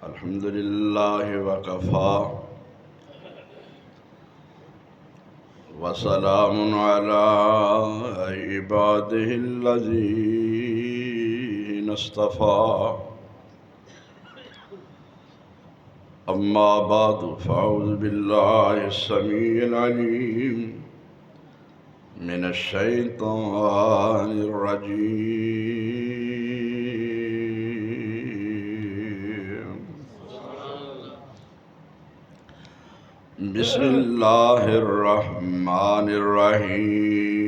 अल्हम्दुलिल्लाहि वकफ़ा वसलामुन अला इबादिहिल्लज़ीना इस्तफ़ा अम्मा बादु फ़अऊज़ु बिल्लाहिस समीइल अलीम मिनश शैतानिर रजीम। बिस्मिल्लाहिर रहमानिर रहीम।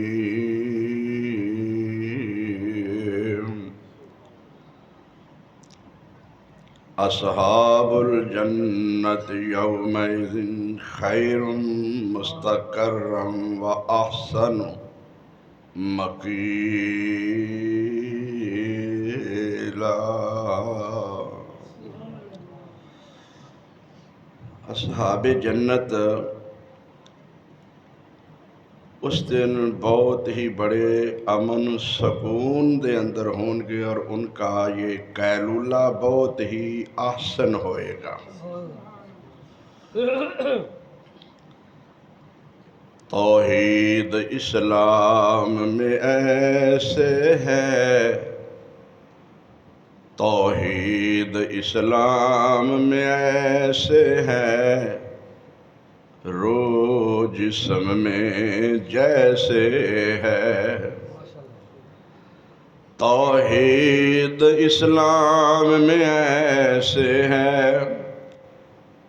अस्हाबुल जन्नति यौमइज़िन खैरुम मुस्तक़र्रम व अहसनु मक़ीला। अस्हाबे जन्नत उस दिन बहुत ही बड़े अमन सकून दे अंदर होंगे और उनका ये कैलूला बहुत ही आसन होएगा। तौहीद इस्लाम में ऐसे है, तौहीद इस्लाम में ऐसे है, रोज जिस्म में जैसे है। तौहीद इस्लाम में ऐसे है,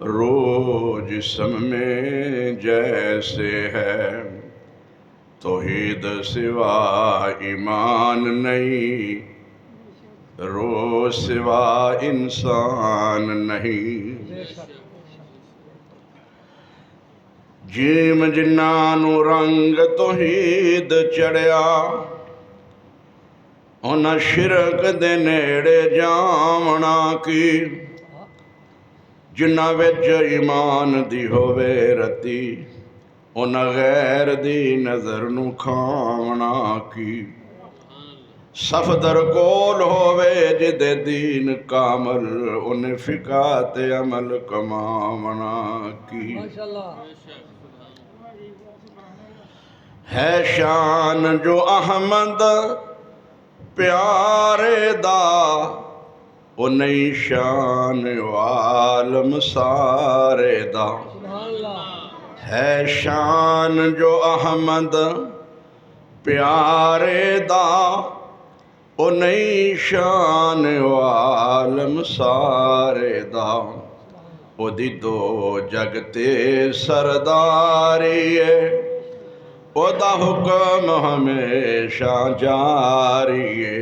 रोज जिस्म में जैसे है। तौहीद सिवा ईमान नहीं, रोज सिवा इंसान नहीं। जीम जिन्नानू रंग तौहीद चढ़िया, उन शिरक दे नेड़े जावना की। जिन्ना विच ईमान दी होवे रती, उन गैर दी नज़र नू खावना की। सफदर कोल होवे जिदे दीन कामल, उन फिका ते अमल कमावना की। है शान जो अहमद प्यारे दा, ओ नई शान आलम सारे दा। है शान जो अहमद प्यारे दा, ओ नई शान आलम सारे दा। ओदी दो जगते सरदारी है, ओदा हुक्म हमेशा जारी है।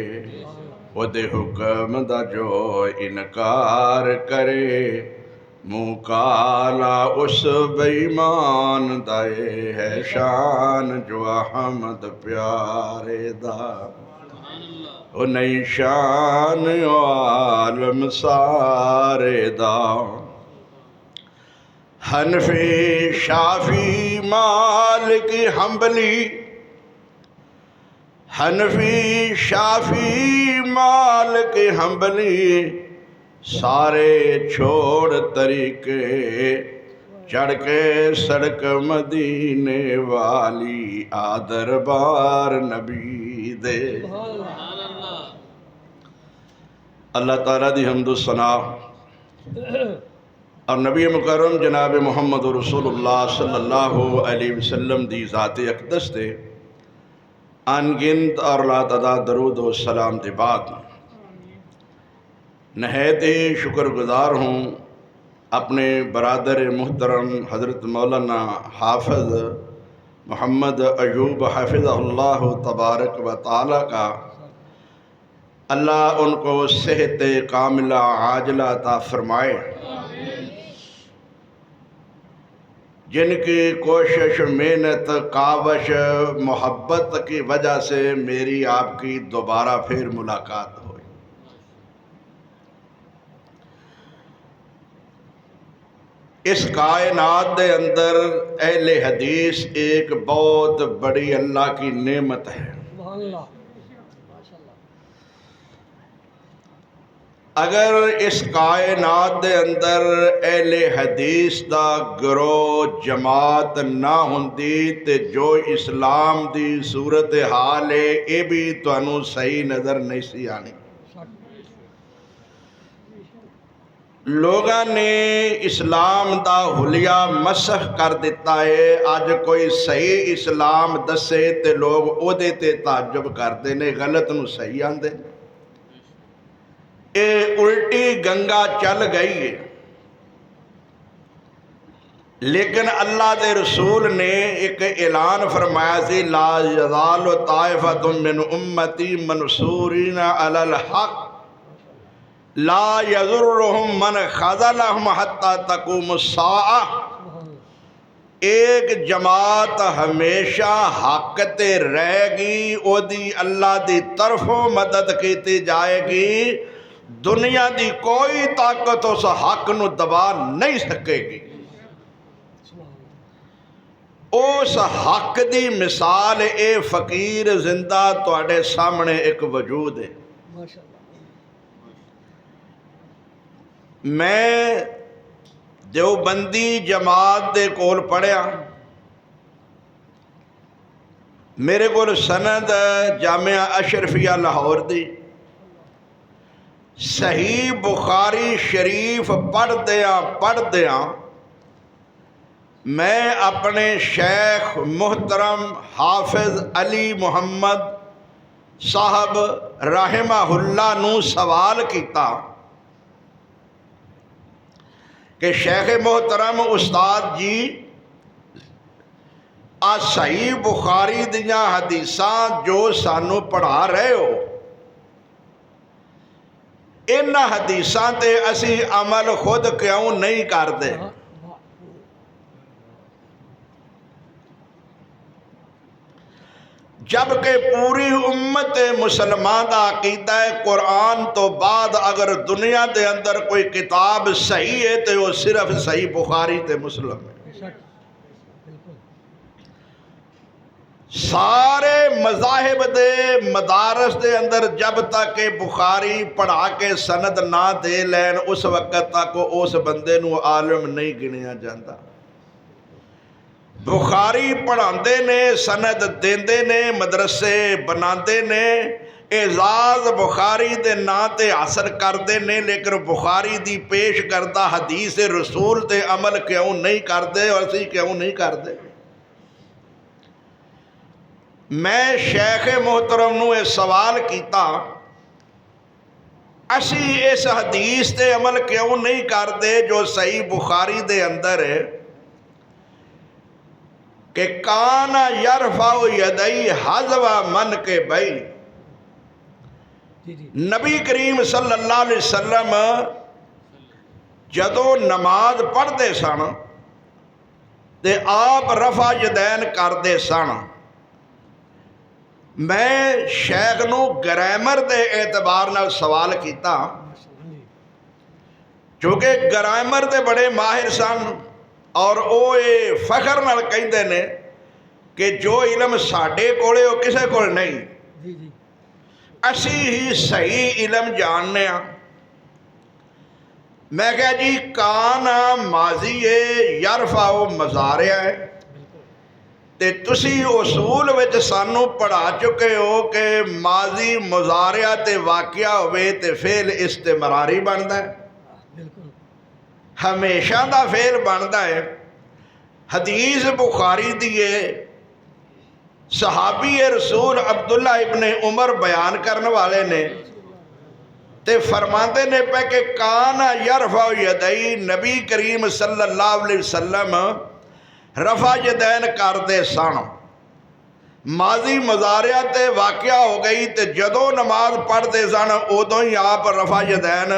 ओदे हुक्म दा जो इनकार करे, मुँह काला उस बेईमान दाए। है शान जो अहमद प्यारे दा, ओ नई शान आलम सारे दा। हनफी शाफी मालिक हम्बली, हनफी शाफी मालिक हम्बली। सारे छोड़ तरीके, चढ़ के सड़क मदीने वाली। आदरबार नबी दे। अल्लाह ताला दी हम्दो सना और नबी मुकरम जनाब मुहम्मद रसूलुल्लाह सल्लल्लाहु अलैहि वसल्लम दी ज़ात अक़दस दे अनगिनत और लातदा दरूद व सलाम के बाद नहायत ही शुक्रगुजार हूँ अपने बरादर मुहतरम हज़रत मौलाना हाफ़िज़ मोहम्मद अयूब हाफ़िज़हुल्लाह तबारक व तआला का। अल्लाह उनको सेहत कामिला आजला अता फरमाए। जिनकी कोशिश मेहनत कावश मोहब्बत की वजह से मेरी आपकी दोबारा फिर मुलाकात हुई। इस कायनात के अंदर अहले हदीस एक बहुत बड़ी अल्लाह की नेमत है। अगर इस कायनात दे अंदर अहले हदीस दा गिरोह जमात ना होंदी ते जो इस्लाम दी सूरत हाल है ये भी तुहानू सही नज़र नहीं सी आनी। लोगों ने इस्लाम दा हुलिया मसख कर दिता है। अज कोई सही इस्लाम दसे ते लोग ओदे ते ताज्जुब करते ने, गलत नू सही आंदे। ये उल्टी गंगा चल गई है। लेकिन अल्लाह के रसूल ने एक ऐलान फरमाया सी, ला यज़ालु ताइफ़तुम मिन उम्मती मनसूरीना अलल हक़ ला यज़ुर्रुहुम मन ख़ज़लहुम हत्ता तक़ूमुस्साअ। एक जमात हमेशा हक ते रहेगी, ओदी अल्लाह की तरफों मदद की जाएगी। दुनिया की कोई ताकत उस हक नू दबा नहीं सकेगी। उस हक की मिसाल ए फकीर जिंदा तुहाडे सामने एक वजूद है। मैं देवबंदी जमात दे कोल पढ़िया, मेरे कोल सनद जामिया अशरफिया लाहौर दी। सही बुखारी शरीफ पढ़दिया मैं अपने शेख मुहतरम हाफिज अली मुहम्मद साहब रहमहुल्लाह नू सवाल किया कि शेख मुहतरम उस्ताद जी, आ सही बुखारी दियां हदीसां जो सानू पढ़ा रहे हो, इन्हां हदीसां ते असी अमल खुद क्यों नहीं करते? जबकि पूरी उम्मत मुसलमान का अकीदा है, कुरान तो बाद अगर दुनिया के अंदर कोई किताब सही है तो वो सिर्फ सही बुखारी ते मुस्लिम है। सारे मज़ाहिब दे मदारस दे अंदर जब तक के बुखारी पढ़ा के सनद ना दे लैन उस वक्त तक उस बंदे नू आलिम नहीं गिनिया जाता। बुखारी पढ़ाते ने, सनद देंदे ने, मदरसे बनाते ने, एजाज बुखारी दे नां ते हासिल करते ने, लेकिन बुखारी दी पेश करदा हदीस रसूल ते अमल क्यों नहीं करते और असी क्यों नहीं करते? मैं शेख मोहतरम नू यह सवाल किया, असी इस हदीस ते अमल क्यों नहीं करते जो सही बुखारी दे अंदर है कि काना यरफाउ यदई हज़वा मन के बई। नबी करीम सल्लल्लाहु अलैहि वसल्लम जदों नमाज पढ़ते सन ते आप रफा यदैन करते सन। मैं शेख नू ग्रामर के एतबार नाल सवाल किया, क्योंकि ग्रामर के बड़े माहिर सन और वो ये फखर नाल कहते ने कि जो इलम साडे कोले वो किसी कोल नहीं, असी ही सही इलम जानने। मैं क्या जी, काना माजी है, यरफाओ मजारिया है, ते तुसी उसूल विच सानू पढ़ा चुके हो कि माजी मुजारिया ते वाकिया होवे ते फेल इस्तेमरारी बनता है, हमेशा का फेल बनता है। हदीस बुखारी दिए सहाबी रसूल अब्दुल्ला इब्ने उमर बयान करने वाले ने ते फरमाते ने पे कि काना यरफा यदई, नबी करीम सल्लल्लाहु अलैहि वसल्लम रफा यदैन करते सन। माजी मुजारिया ते वाकिया हो गई ते जदों नमाज पढ़ते सन उदों ही आप रफा यदैन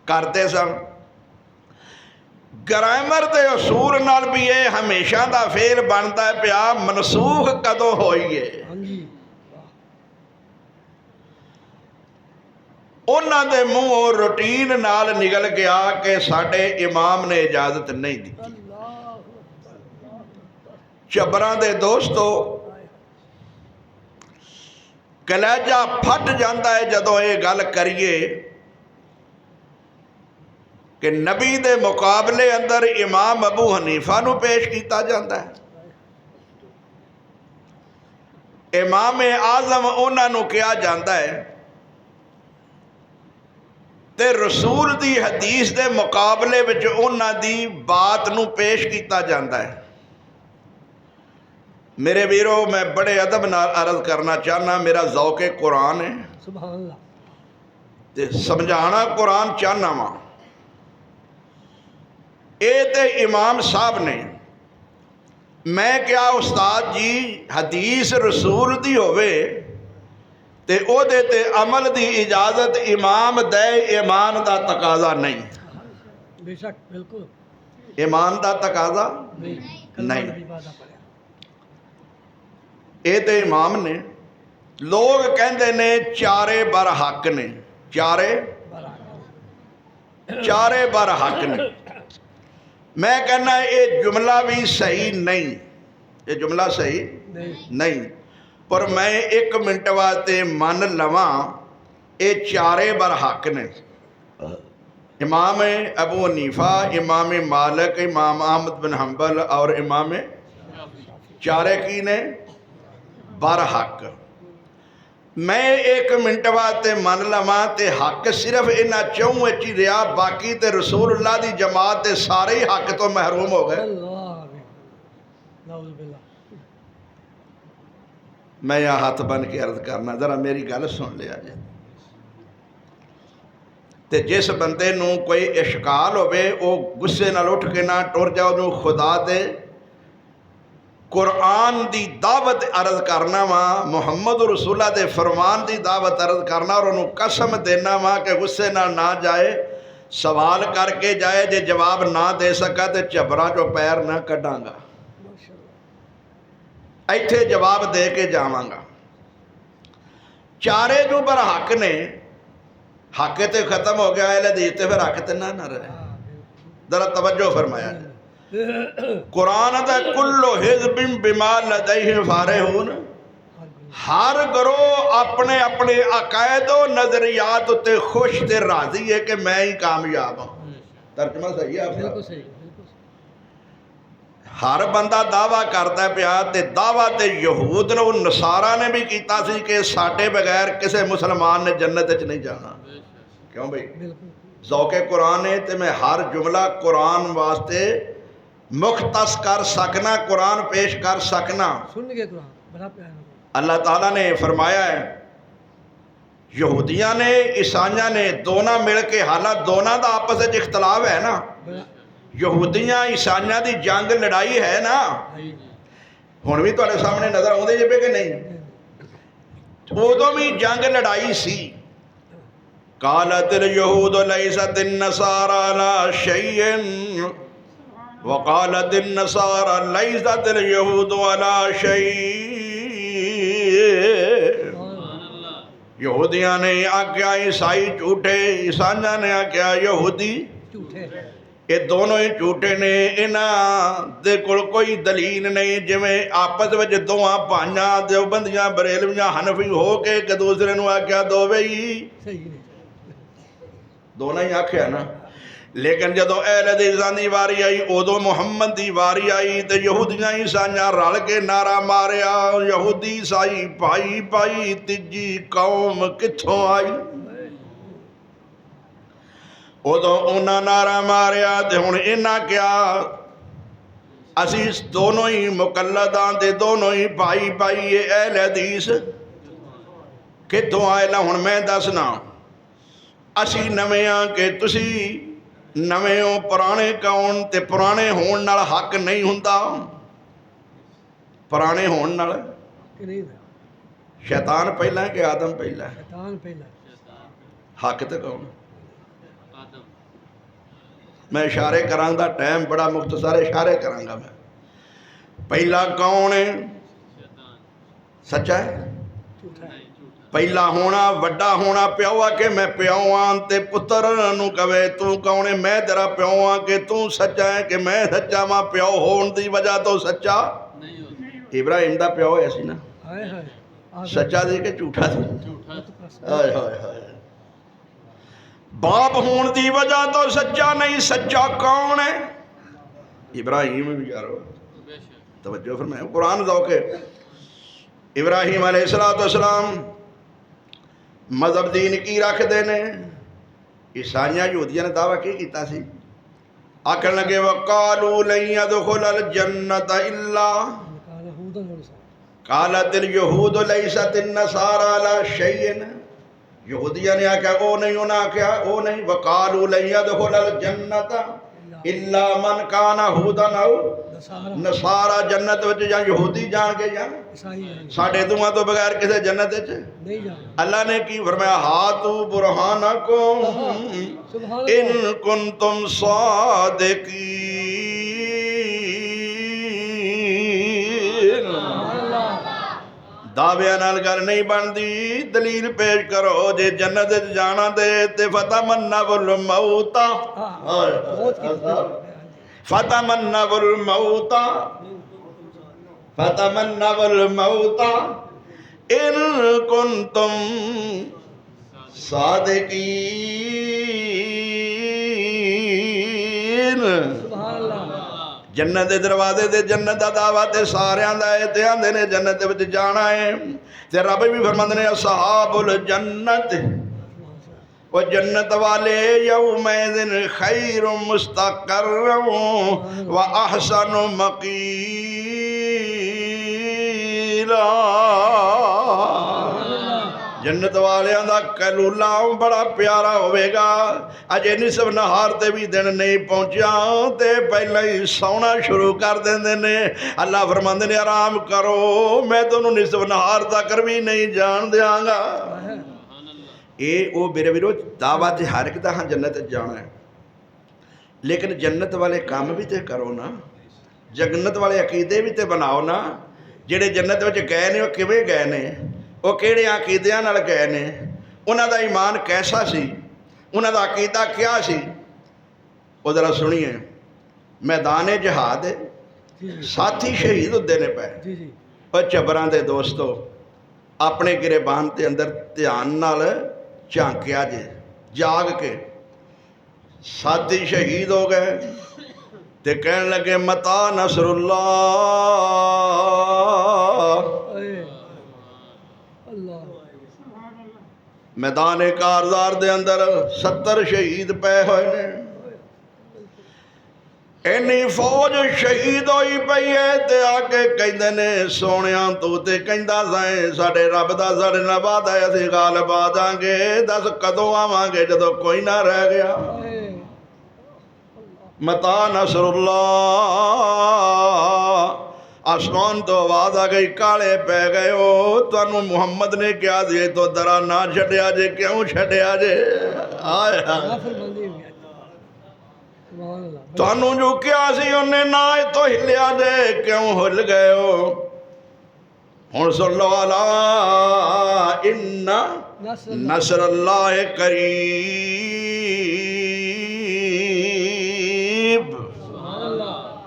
करते सन। ग्रामर के असूल नाल भी ये हमेशा का फेल बनता है पिया, मनसूख कदों होई है? उन्हां दे मूँहों रूटीन नाल निकल गया कि साडे इमाम ने इजाजत नहीं दी। चबरां दे दोस्तों, कलेजा फट जाता है जदों ये गल करिए कि नबी दे मुकाबले अंदर इमाम अबू हनीफा नूं पेश किया जाता है। इमाम आजम उन्होंने कहा जाता है ते रसूल दी हदीस के मुकाबले विच उन्हां दी बात नूं पेश किया जाता है। मेरे वीरो, मैं बड़े अदब नाल अर्ज करना चाहना, मेरा ज़ौक़े कुरान है ते समझाना कुरान चाहना वा। ये तो इमाम साहब ने, मैं क्या उस्ताद जी हदीस रसूल दी होवे ते ओदे ते अमल दी इजाजत इमाम दे, ईमान दा तकाजा नहीं। बेशक बिल्कुल ईमान दा तकाजा नहीं। ये तो इमाम ने, लोग कहते ने चारे बर हक ने, चारे बर हक ने। मैं कहना ये जुमला भी सही नहीं, ये जुमला सही नहीं। पर मैं एक मिनट वास्ते मन लवा, ये चारे बर हक ने। इमाम अबू हनीफा, इमाम मालिक, इमाम अहमद बिन हंबल और इमाम चारे की ने बर हक। मैं एक मिनट वास्ते मन लवा तो हक सिर्फ इन्हां चौं ही रहा, बाकी तो रसूलुल्लाह दी जमात के सारे ही हक तो महरूम हो गए। मैं यह हाथ बन के अर्ज करना, जरा मेरी गल सुन लिया जे। ते जिस बंदे नूं कोई इश्काल होवे वो गुस्से नाल उठ के ना टुर जाओ, उन्होंने खुदा दे कुरान दी दावत अर्ज करना वा, मुहम्मद रसूला दे फरमान दी दावत अर्ज करना और उन्होंने कसम देना वा कि गुस्से नाल ना जाए, सवाल करके जाए, जे जवाब ना दे सका तो झबरां चों पैर ना कड्डांगा, इत्थे जवाब दे के जावांगा। चारे जो पर हक ने, हक तो खत्म हो गया है, हदीस ते फिर हक तो ना रहे। जरा तवज्जो फरमाया, कुरान दा कुल्लो हिज़्बिन बिमा लदैहिम फारिहून, हर ग्रोह अपने अपने अकायद और नजरियात उत्ते खुश ते राजी है कि मैं ही कामयाब हाँ। तर्जमा सही है आपका? हर बंदा दावा करता पिया, ते दावा ते यहूद ने नसारा ने भी किया सी कि साडे बगैर किसी मुसलमान ने जन्नत च नहीं जाना। क्यों भाई? ज़ौक़े कुरान है तो मैं हर जुमला कुरान वास्ते मुख्तस कर सकना, कुरान पेश कर सकना। सुन के कुरान बड़ा प्यारा अल्लाह ताला ने फरमाया है, यहूदियां ने ईसाइयां ने दोनों मिल के, हालांकि दोनों का आपस में इख्तलाफ है ना, यहूदियां ईसाइयां की जंग लड़ाई है ना, हुण भी तुहाडे सामने नजर आउंदे जे कि नहीं? उदों भी जंग लड़ाई सी। कालतिल यहूद लैसतिन नसारा अला शैइन वकालतिन नसारा लैसतिल यहूद अला शैइन। यहूदियां ने आख्या ईसाई झूठे, ईसाइयां ने आख्या यहूदी झूठे, ये दोनों ही झूठे ने। इन्हां दे कोल कोई दलील नहीं, जिवें आपस में दोवां भाइयां देवबंदियां बरेलवियां हनफी हो के एक दूसरे नूं आख्या दोवे ही दोनों ही आख्या ना। लेकिन जदों अहले हदीसां दी वारी आई, उदों मुहम्मद दी वारी आई तो यहूदियां ईसाइयां रल के नारा मारिया, यहूदी ईसाई भाई भाई तीजी कौम कित्थों आई। उदों उन्हां नारा मारिया ते हुण इन्हां क्या, असी दोनों ही मुकल्लदां दे दोनों ही भाई भाई ये अहले हदीस कित्थों आए ना। हुण मैं दसना, असी नवे हाँ कि तुसी नवे हो, पुराने कौन ते पुराने होण नाल हक नहीं हुंदा। पुराने होण नाल शैतान पहला है कि आदम पहला है? शैतान पहला। हक तो कौन? मैं इशारे करांगा, टाइम बड़ा मुख्तसर, इशारे करांगा मैं। पहला कौन है? सच्चा है? पहला होना, वड्डा होना प्यो आ के मैं प्यो हाँ, ते पुत्र नूं कवे तू कौन है? मैं तेरा प्यो हाँ कि तू सच्चा है कि मैं सच्चा वा? प्यो होने की वजह तो सच्चा इब्राहिम दा प्यो है सी ना। सच्चा सी कि झूठा सी? झूठा हाय हाय हाय। बाप होने की वजह तो सच्चा नहीं, सच्चा कौन है? इब्राहिम यारो तवज्जो फरमाओ, कुरान दौके इब्राहिम अलैहिस्सलाम मजहब दीन की रखते ने। ईसाइयां यहूदियां ने दावा की कीता सी, आखन लगे वकालू लन यदखुलल जन्नत इल्ला कालतिल यहूद लैसत नसारा अला शैइन। यहूदियां ने आख्या ओ नहीं, उन्हें आख्या ओ नहीं, वकालू लन यदखुलल जन्नत इल्ला मन काना हुदन औ नसारा। जन्नत विच जां यहूदी जान के जान, साडे दुआं तो बगैर किसे जन्नत विच नहीं जाना। अल्लाह ने की फरमाया, हातू बुरहानकुम इन कुंतुम सादिकीन। दाविया नाल गल नहीं बनती, दलील पेश करो। जे जन्नत विच जाना ते फतमन्ना वल मौता, फतमन्ना वल मौता, फतमन्ना वल मौता इन कुंतुम सादिकीन। जन्नत के दरवाजे ते जन्नत का दावा ते सारियां दा है, ते आंदे ने जन्नत विच जाना है। ते रब भी फरमांदे ने असहाबुल जन्नत, वो जन्नत वाले यौमैदिन खैरुम मुस्तक़र्रम व अहसनु मक़ीला। जन्नत वालियां दा कैलूला बड़ा प्यारा होवेगा। अजे निसफ नहार ते भी दिन नहीं पहुंचा ते पहले ही सौना शुरू कर देंदे ने। अल्लाह फरमांदे ने आराम करो, मैं तुहानू निसफ नहार तक भी नहीं जान देंगा। ये वो मेरे वीरो दावा ते हर एक दा हाँ जन्नत जाना है, लेकिन जन्नत वाले काम भी तो करो ना, जन्नत वाले अकीदे भी तो बनाओ ना। जेडे जन्नत विच गए ने वो किवें गए ने, वो किहड़े अकीदियां नाल गए ने, उन्हां दा ईमान कैसा सी, उन्हां दा अकीदा क्या सी, वो जरा सुनिए। मैदान जहाद साथी शहीद होंदे ने पे, और चबरां दे दोस्तों अपने गिरेबान के अंदर ध्यान नाल झांकिया जे, जाग के साथी शहीद हो गए ते कहन लगे मता नसरुल्लाह। मैदान कारज़ार दे अंदर 70 शहीद पे होए ने। इन्नी फौज शहीद होई पई है ते आके कहंदे ने सोनिया तू ते कहंदा सां साडे रब दा साडे नाल वादा है असीं गालिब आ जांगे, दस कदों आवांगे जदों कोई ना रह गया। मता नसरुल्लाह। आसमान तो आवाज आ गई, काले पै गए हो, तुहानू मुहम्मद ने क्या दिए तो दरा ना छड्या जे, क्यों छड्या जे? आए तुहानू जो क्या सी उन्हें ना तो हिलिया जे, क्यों हिल गए हो? हुण सुन लो, अला इन्ना नसरुल्लाह करीब।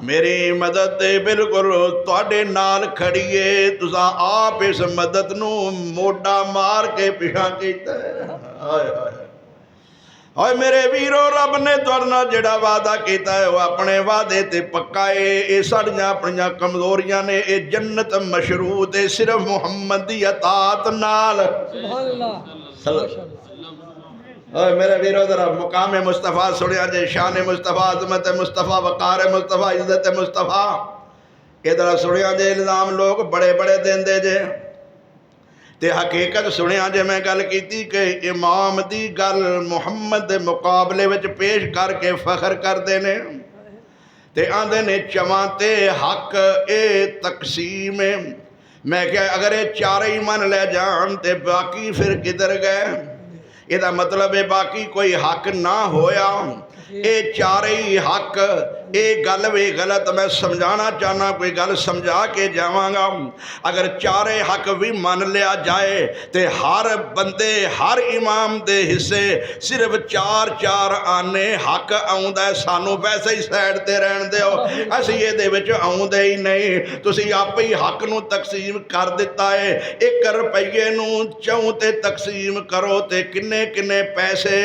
मेरी मदद बिल्कुल तुहाडे नाल खड़ी है, तुसां आप इस मदद नू मोढा मार के पिछा कीता है। हाय हाय हाय मेरे वीरो, रब ने तुहाडे नाल जिहड़ा वादा कीता है वो अपने वादे ते पक्का है। ये साड़ियां अपनियां कमजोरियां ने, ये जन्नत मशरूत है सिर्फ मुहम्मद दी अतात नाल। सुभान अल्लाह। मेरे वीरो जरा मुकाम मुस्तफ़ा सुनिया जे, शान मुस्तफ़ा, अज़मत मुस्तफ़ा, वक़ार मुस्तफ़ा, इज़्ज़त मुस्तफ़ा। ये जरा सुनिया जे, इल्ज़ाम लोग बड़े बड़े देंदे जे ते हकीकत सुनिया जे। मैं गल कीती कि इमाम दी गल मुहम्मद दे मुकाबले विच पेश करके फखर करते ने ते आंदे ने चवां ते हक ए तकसीम है। मैं क्या अगर ये चारे ही मन ले जान ते बाकी फिर किधर गए? ਇਹਦਾ मतलब है बाकी कोई हक ना होया। ये चारे ही हक ਇਹ ਗੱਲ ਵੀ ਗਲਤ ਮੈਂ ਸਮਝਾਣਾ ਚਾਹਨਾ, ਕੋਈ ਗੱਲ ਸਮਝਾ ਕੇ ਜਾਵਾਂਗਾ। ਅਗਰ ਚਾਰੇ ਹੱਕ ਵੀ ਮੰਨ ਲਿਆ ਜਾਏ ਤੇ ਹਰ ਬੰਦੇ ਹਰ ਇਮਾਮ ਦੇ ਹਿੱਸੇ ਸਿਰਫ 4-4 ਆਨੇ ਹੱਕ ਆਉਂਦਾ। ਸਾਨੂੰ ਵੈਸੇ ਹੀ ਸਾਈਡ ਤੇ ਰਹਿਣ ਦਿਓ, ਅਸੀਂ ਇਹਦੇ ਵਿੱਚ ਆਉਂਦੇ ਹੀ ਨਹੀਂ। ਤੁਸੀਂ ਆਪੇ ਹੀ ਹੱਕ ਨੂੰ ਤਕਸੀਮ ਕਰ ਦਿੱਤਾ ਹੈ। 1 ਰੁਪਈਏ ਨੂੰ 4 ਤੇ ਤਕਸੀਮ ਕਰੋ ਤੇ ਕਿੰਨੇ ਕਿੰਨੇ ਪੈਸੇ?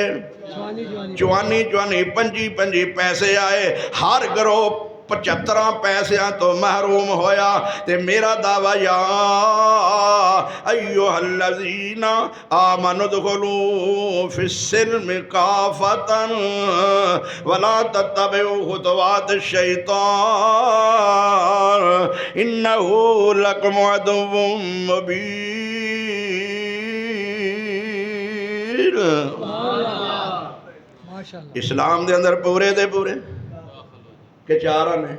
ਚੁਆਨੀ 25 ਪੈਸੇ ਆਏ। ਹਰ ਗਰੋਹ 75 ਪੈਸਿਆਂ ਤੋਂ ਮਹਿਰੂਮ ਹੋਇਆ। ਤੇ ਮੇਰਾ ਦਾਵਾ ਯਾ ਅਯੁਹੱਲਜ਼ੀਨਾ ਆਮਨੂ ਦੁਖਲੂ ਫਿਸਸਿਲਮਿ ਕਾਫਤਨ ਵਲਾ ਤਤਬਿਉ ਖੁਤਵਾਤ ਸ਼ੈਤਾਨ ਇन्नहु लकुम अदुव्वुम मुबीन। इस्लाम दे अंदर पूरे दे पूरे के 4 ने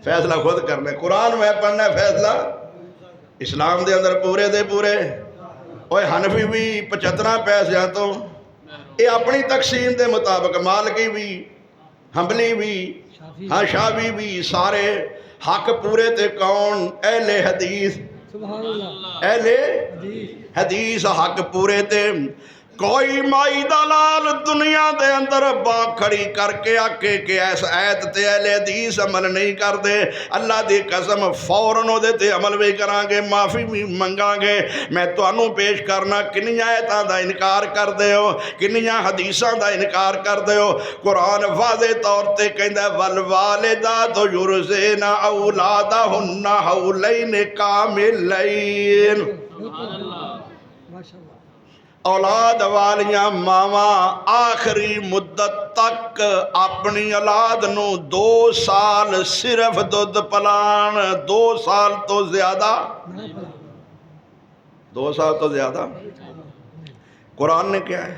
फैसला खुद करना। कुरान में पढ़ना फैसला इस्लाम दे अंदर पूरे दे पूरे। और हनफी भी 75 पैसिਆਂ ਤੋਂ ये अपनी तकसीम के मुताबिक, मालकी भी, हंबली भी, हाँ शाफी भी, सारे हक पूरे ते कौन? अहले हदीस। अहले हदीस हक पूरे ते। कोई माई दलाल दुनिया दे अंदर बाग खड़ी करके आके कि इस ऐत ते अहले हदीस अमल नहीं करते, अल्लाह दी कसम फौरन उहदे ते अमल भी करांगे, माफ़ी भी मंगांगे। मैं तुहानू पेश करना किन्नियां ऐतां दा इनकार करदे हो, किन्नियां हदीसां दा इनकार करदे हो। कुरान वाज़े तौर ते कहंदा वल वालिदातु युरज़िना औलादहुन्ना हौलैन कामिलैन। औलाद वालियां मावां आखिरी मुद्दत तक अपनी औलाद नू 2 साल सिर्फ दुध पिलाण। 2 साल तो ज़्यादा, 2 साल तो ज़्यादा कुरान ने क्या है?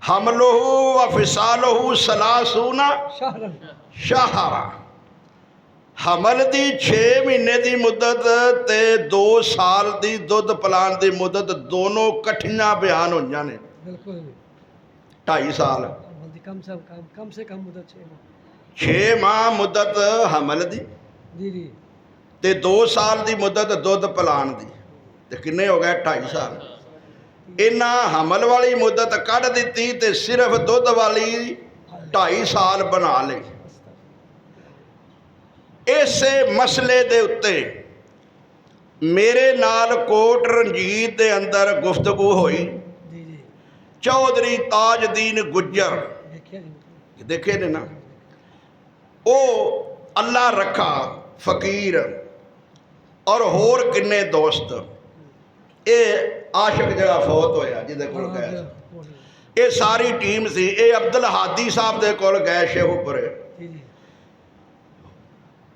हमलुहु व फिसालुहु सलासूना शहरा। हमल की 6 महीने की मुद्दत ते 2 साल की दुध पिलाण की मुद्दत दोनों कट्ठियां बयान होईयां ने। 2.5 साल कम से कम मुद्दत 6 माह मुद्दत हमल की ते 2 साल की मुद्दत दुध पिलाण की, ते किन्ने हो गए? 2.5 साल। इन्हां हमल वाली मुद्दत कढ़ दिती ते सिर्फ दुध वाली 2.5 साल बना ली। इसे मसले दे उत्ते मेरे नाल कोट रंजीत दे अंदर गुफ्तगू होई। चौधरी ताजदीन गुज्जर देखे ने ना, ओ अल्लाह रखा फकीर और होर किन्ने दोस्त, ये आशिक जरा फौत होया जिहदे कोल गए, ये सारी टीम सी। ये अब्दुल हादी साहब दे कोल गए शेखुपुरे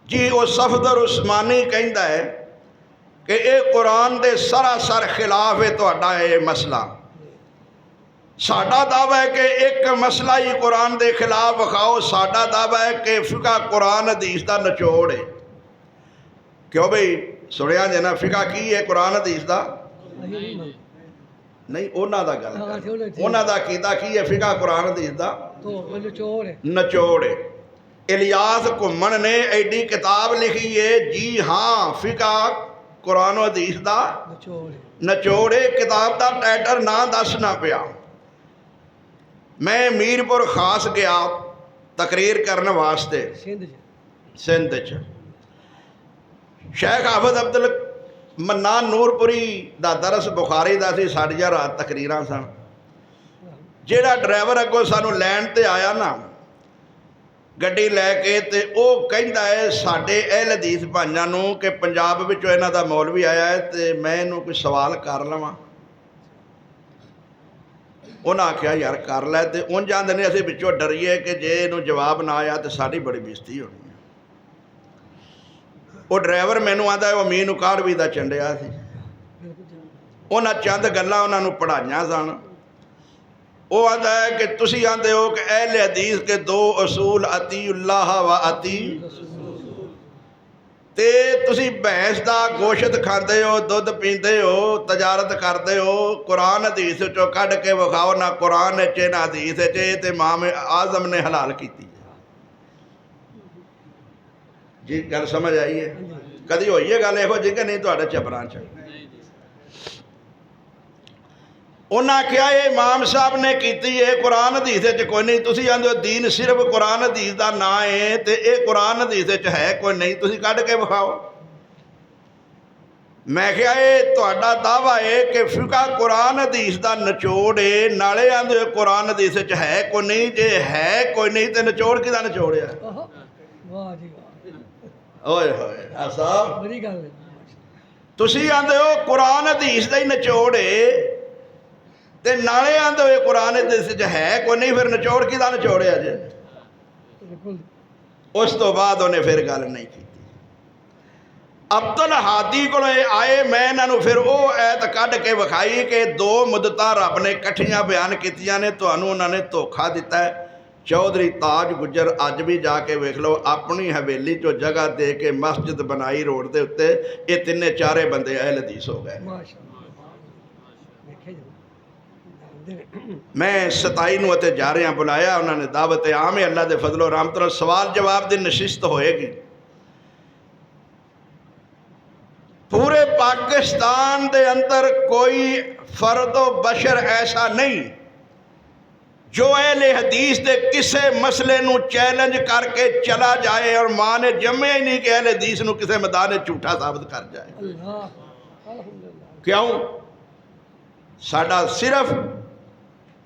जी। वो सफदर उस्मानी कहता है कि ये कुरान के सरासर खिलाफ है तुहाडा ये मसला। साडा दावा है कि एक मसला ही कुरान के खिलाफ विखाओ। साडा दावा है कि फिका कुरान हदीस का निचोड़ है। क्यों भाई सुनिया जे ना फिका की है कुरान हदीस का? नहीं, उन्हां दा गल उन्हां दा कीता की है? फिका कुरान हदीस का निचोड़ है। इलियास घुमन ने एडी किताब लिखी है जी, हाँ फिका कुरान हदीस का निचोड़े। किताब का टाइटल ना दसना पिया। मैं मीरपुर खास गया तकरीर करने वास्ते सिंध च। शेख हाफिज अब्दुल मन्नान नूरपुरी दा दरस बुखारी दा सी। साड़ियां रात तकरीरां सन। जिहड़ा ड्राइवर अगों सानू लैण ते आया ना गड्डी लैके, तो वह कहता है साढ़े अहल हदीस भाइयों नूं कि पंजाब विचों इन्हां दा मौलवी आया है तो मैं इन्हूं कोई सवाल कर लवां। उन्हें आख्या यार कर लै। तो उन जाते ने असीं विचों डरीए कि जे इनू जवाब ना आया तो साड़ी बड़ी बेइज्जती होनी है। वो ड्राइवर मैनू आंदा वो अमीन उकाड़वी दा चंडिया सी। उन्हें चंद गल्लां उन्हां नूं पढ़ाईआं सन। वो आंदा है कि तुसी आंदे हो कि अहले हदीस के 2 असूल अतीउल्लाह व अती, ते तुसी भैंस दा गोश्त खाते हो, दुध पीते हो, तजारत करते हो। कुरान हदीस चो कढ़ के विखाओ ना कुरान च ना हदीस च। ते इमाम आजम ने हलाल की। जी गल समझ आई है? हाँ जी कदी होई है गल इहो जी कि नहीं तुहाडे चबरां च? उन्हें आख्या ये इमाम साहब ने की है कुरान हदीस कोई नहीं, तुसीं आंदे हो दीन सिर्फ कुरान हदीस का ना है, तो ये कुरान हदीस है कोई नहीं, तुसीं कढ के विखाओ। मैं क्या ये तुहाडा दावा है कि फिका कुरान हदीस का निचोड़ है, नाले आंदे हो कुरान हदीस है कोई नहीं, जे है कोई नहीं तो निचोड़ किहदा निचोड़िया? ओहो, वाह जी वाह, ओए होए ऐसा बड़ी गल है। तुसीं आंदे हो कुरान हदीस का ही निचोड़ है, ते नाले आंदे हो कुरान हदीस है कोई नहीं, फिर निचोड़ किहदा निचोड़िया जे? बिल्कुल उस तो बाद उन्हें फिर गल नहीं की। अब्दुल हादी को आए, मैं इन्हों फिर वो ऐत कढ़ के विखाई कि दो मुद्दतां रब ने कट्ठियां बयान कीतियां ने, तुहानूं उन्होंने धोखा दिता है। चौधरी ताज गुजर अज भी जाके वेख लो, अपनी हवेली चो जगह दे के मस्जिद बनाई रोड के उत्ते, ये तिन्ने चारे बंदे अहल हदीस हो गए। माशाअल्लाह, देखे जो मैं 27 नूं उत्ते जा रहा बुलाया, उन्होंने दावत आम है, अल्लाह के फजलो रहमत नाल सवाल जवाब की नशिस्त होएगी। पूरे पाकिस्तान के अंदर कोई फर्दो बशर ऐसा नहीं जो अहले हदीस के किसी मसले नूं चैलेंज करके चला जाए और मां ने जम्मिया ही नहीं कि अहले हदीस नूं किसी मैदान झूठा साबित कर जाए। अल्लाह अल्हम्दुलिल्लाह, क्यों?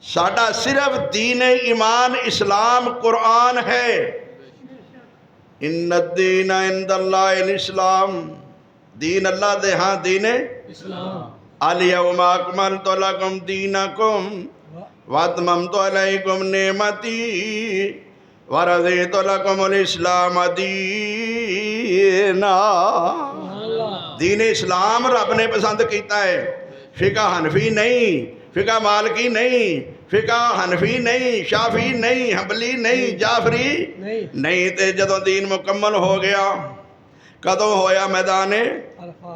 साडा सिर्फ दीन ईमान इस्लाम कुरान है। इन्नद दीन इंदल्लाहिल इस्लाम, दीन अल्लाह दे हाँ दीन इस्लाम अल-यौमा अकमलतु लकुम दीनकुम व अतममतु अलैकुम नेमती व रज़ीतु लकुमुल इस्लाम दीना। दीन इस्लाम रब ने पसंद किया है, फिका हनफी नहीं, फिका मालकी नहीं, फिका हनफी नहीं, शाफी नहीं, हंबली नहीं, जाफरी नहीं। तो जदों दीन मुकम्मल हो गया, कदों होया मैदान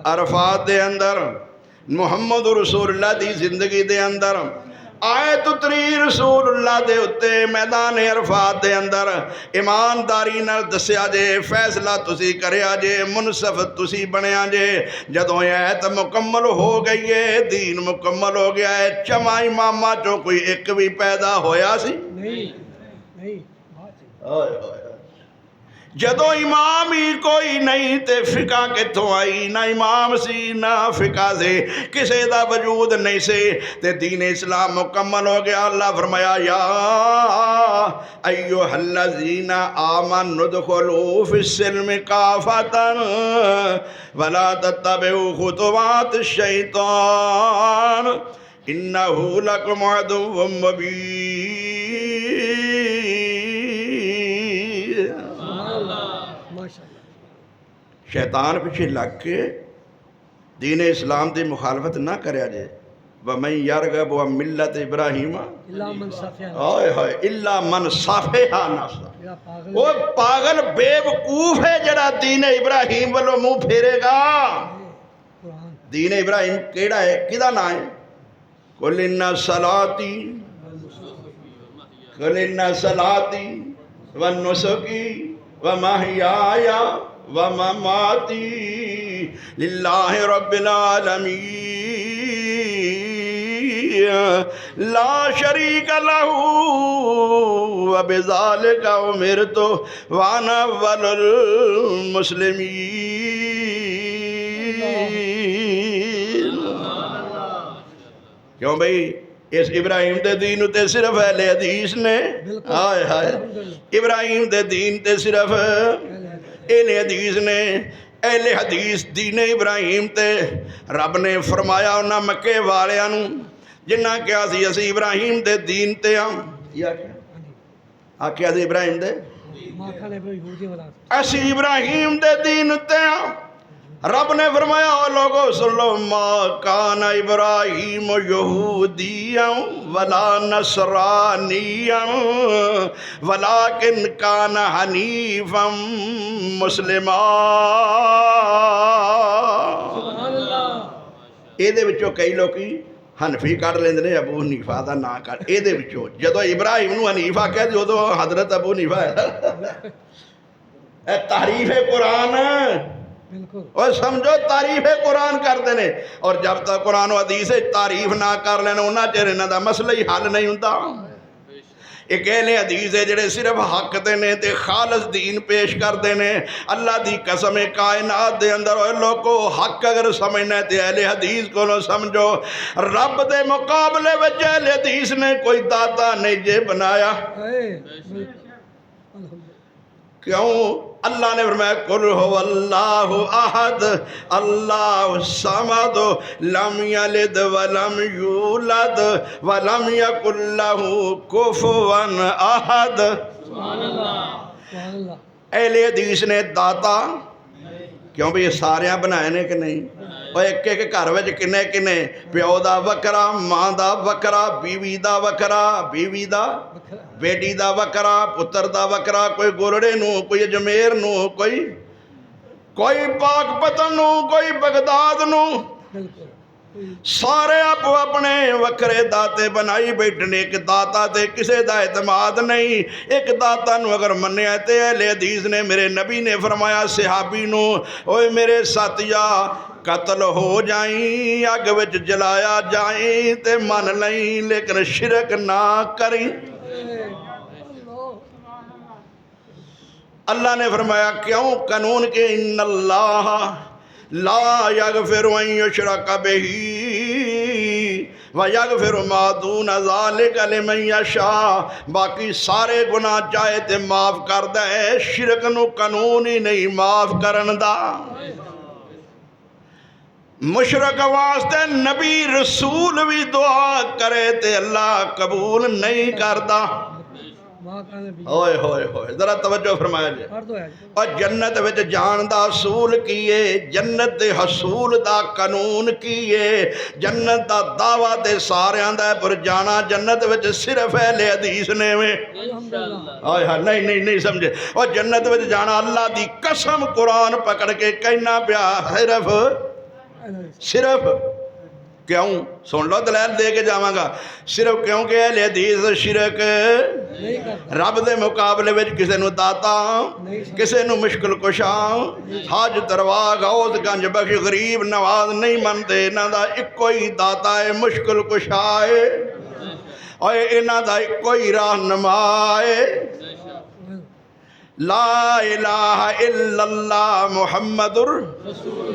अरफात दे अंदर मुहम्मद रसूलुल्लाह दी जिंदगी दे अंदर आयत उतरी रसूलुल्लाह दे उत्ते मैदान अरफात दे अंदर ईमानदारी नाल दस्या जे, फैसला तुसी करया जे, मुनसफ तुसी बनया जे। जदों आयत मुकम्मल हो गई है, दीन मुकम्मल हो गया है, चमा इमामा चो कोई एक भी पैदा होया सी नहीं नहीं। जदों इमाम ही कोई नहीं ते फिका कितों आई? ना इमाम सी ना फिका से, किसी का वजूद नहीं से, ते दीन इस्लाम मुकम्मल हो गया। अल्लाह फरमाया या अय्युहल्लज़ीना आमनु दुखुलू फिस्सिल्मि काफ़तन वला तत्तबिउ खुतुवातिश शैतान इन्नहु लकुम अदुव्वुम मुबीन। शैतान पिछे लग के दीन इस्लाम की मुखालफत ना करया जे। वमन यरगब व मिल्लत इब्राहीम हाय हाय इल्ला मन साफिहा नफ्सा। वो पागल बेवकूफ है जड़ा दीन इब्राहीम वालों मुंह फेरेगा। दीन इब्राहीम केड़ा है, किदा नाम है? कुल इन्ना सलाती व नुसुकी व महयाया व ममाती लिल्लाहि रब्बिल आलमीन ला शरीका लहू व बिज़ालिका उमिरतु व अना अव्वलुल मुस्लिमीन। क्यों भाई? इस इब्राहिम दे दीन ते सिर्फ अहले हदीस ने, हाय हाय इब्राहिम दे दीन ते सिर्फ अहले हदीस ने। अहले हदीस दीन इब्राहिम ते रब ने फरमाया उन्हां मक्के वालियां नूं जिन्हां कहा सी असीं इब्राहिम दे दीन ते आं, आख्या सी इब्राहिम दे असीं इब्राहिम दे दीन ते आं। रब ने फरमाया ओ लोगो सुन लो, मा कान इब्राहिम यहूदियन वला नसरानियन वलाकिन कान हनीफम मुस्लिमा। ਇਹਦੇ ਵਿੱਚੋਂ कई लोग हनफी कढ़ लेंदे ने, अबू हनीफा का ना कढ़। ਇਹਦੇ ਵਿੱਚੋਂ ਜਦੋਂ इब्राहिम ਨੂੰ हनीफ आख्या तो उदों हजरत अबू हनीफा है। तारीफ कुरान बिल्कुल और समझो तारीफ कुरान करते ने और जब तक कुरान हदीस तारीफ ना कर लेना उन्ना चਿਰ इन्हां दा मसला ही हल नहीं हुंदा। एक एहले हदीस है जिहड़े सिर्फ हक दे ने ते खालस दीन पेश करते ने। अल्लाह दी कसम है कायनात दे अंदर ओए लोगो हक अगर समझना है ते अहले हदीस कोलों समझो। रब दे मुकाबले विच अहले हदीस ने कोई दाता नहीं जे बनाया। क्यों? अल्लाह ने फरमाया कुल हुवल्लाहु अहद अल्लाहु समद लम यलिद वलम यूलद वलम यकुल लहू कुफुवन अहद। अहले हदीस ने दाता क्यों भी ये सारे बनाए ने कि नहीं? और एक एक घर में किन्ने किन्ने प्यो का वखरा मां का वखरा बीवी का वखरा बीवी का बेटी का वखरा पुत्र का वखरा कोई गोरड़े नू कोई अजमेर नू कोई पाकपतन नू कोई बगदाद नू सारे आपो अपने वखरे दाते बनाई बैठे ने। एक दाता ते किसी का एतमाद नहीं। एक दाता नू अगर मन्निया ते अहले हदीस ने मेरे नबी ने फरमाया सहाबी नू ओए मेरे साथिया कतल हो जाई अग विच जलाया जाए ते मन लई लेकिन शिरक ना करी। अल्लाह ने फरमाया क्यों? कानून के इन्नल्लाह ला यगफिरु अन युशरक बिही व यगफिरु मा दून ज़ालिका लिमन यशा। बाकी सारे गुनाह चाहे ते माफ़ करदा है, शिरक नू कानून ही नहीं माफ़ करन दा। मुशरक वास्ते नबी रसूल भी दुआ करे ते अल्लाह कबूल नहीं करदा। ओए होए होए जरा तवज्जो फरमाया जी। और जन्नत विच जान दा असूल की है? जन्नत दे हसूल दा कानून की है? जन्नत दा दावा ते सारियां दा है पर जाना जन्नत विच सिर्फ अहले हदीस ने वे। हाय हाय नहीं नहीं नहीं समझे। और जन्नत विच जाना अल्लाह दी कसम कुरान पकड़ के कहना पिया सिर्फ क्यों? सुन लो दलैल दे के जावांगा। सिर्फ क्योंकि अहले हदीस शिरक रब दे मुकाबले विच किसे नू दाता किसे नू मुश्किल कुशा हज दरवाह गौस गंज बख्श गरीब नवाज नहीं मनते। इन्हां दा इक्को ही दाता है मुश्किल कुशा है और इन्हां दा इक्को ही रहनुमा है। ला इलाहा इल्लल्लाह मुहम्मदुर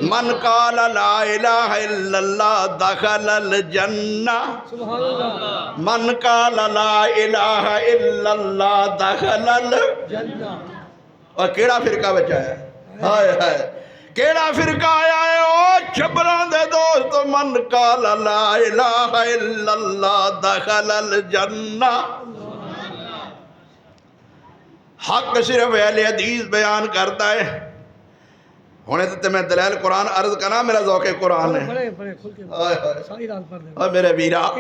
मन काल ला इलाहा इल्लल्लाह दखलल जन्नह मन काल ला इलाहा इल्लल्लाह दखलल जन्नह। और केड़ा फिरका बचा है? हाय हाय केड़ा फिरका आया है? ओ छबरां दे दोस्त मन काल ला इलाहा इल्लल्लाह दखलल जन्नह। हक सिर्फ अहले हदीस बयान करता है। हुणे तो मैं दलैल कुरान अर्ज करा मेरा ज़ौक़े कुरान है। और मेरे वीरा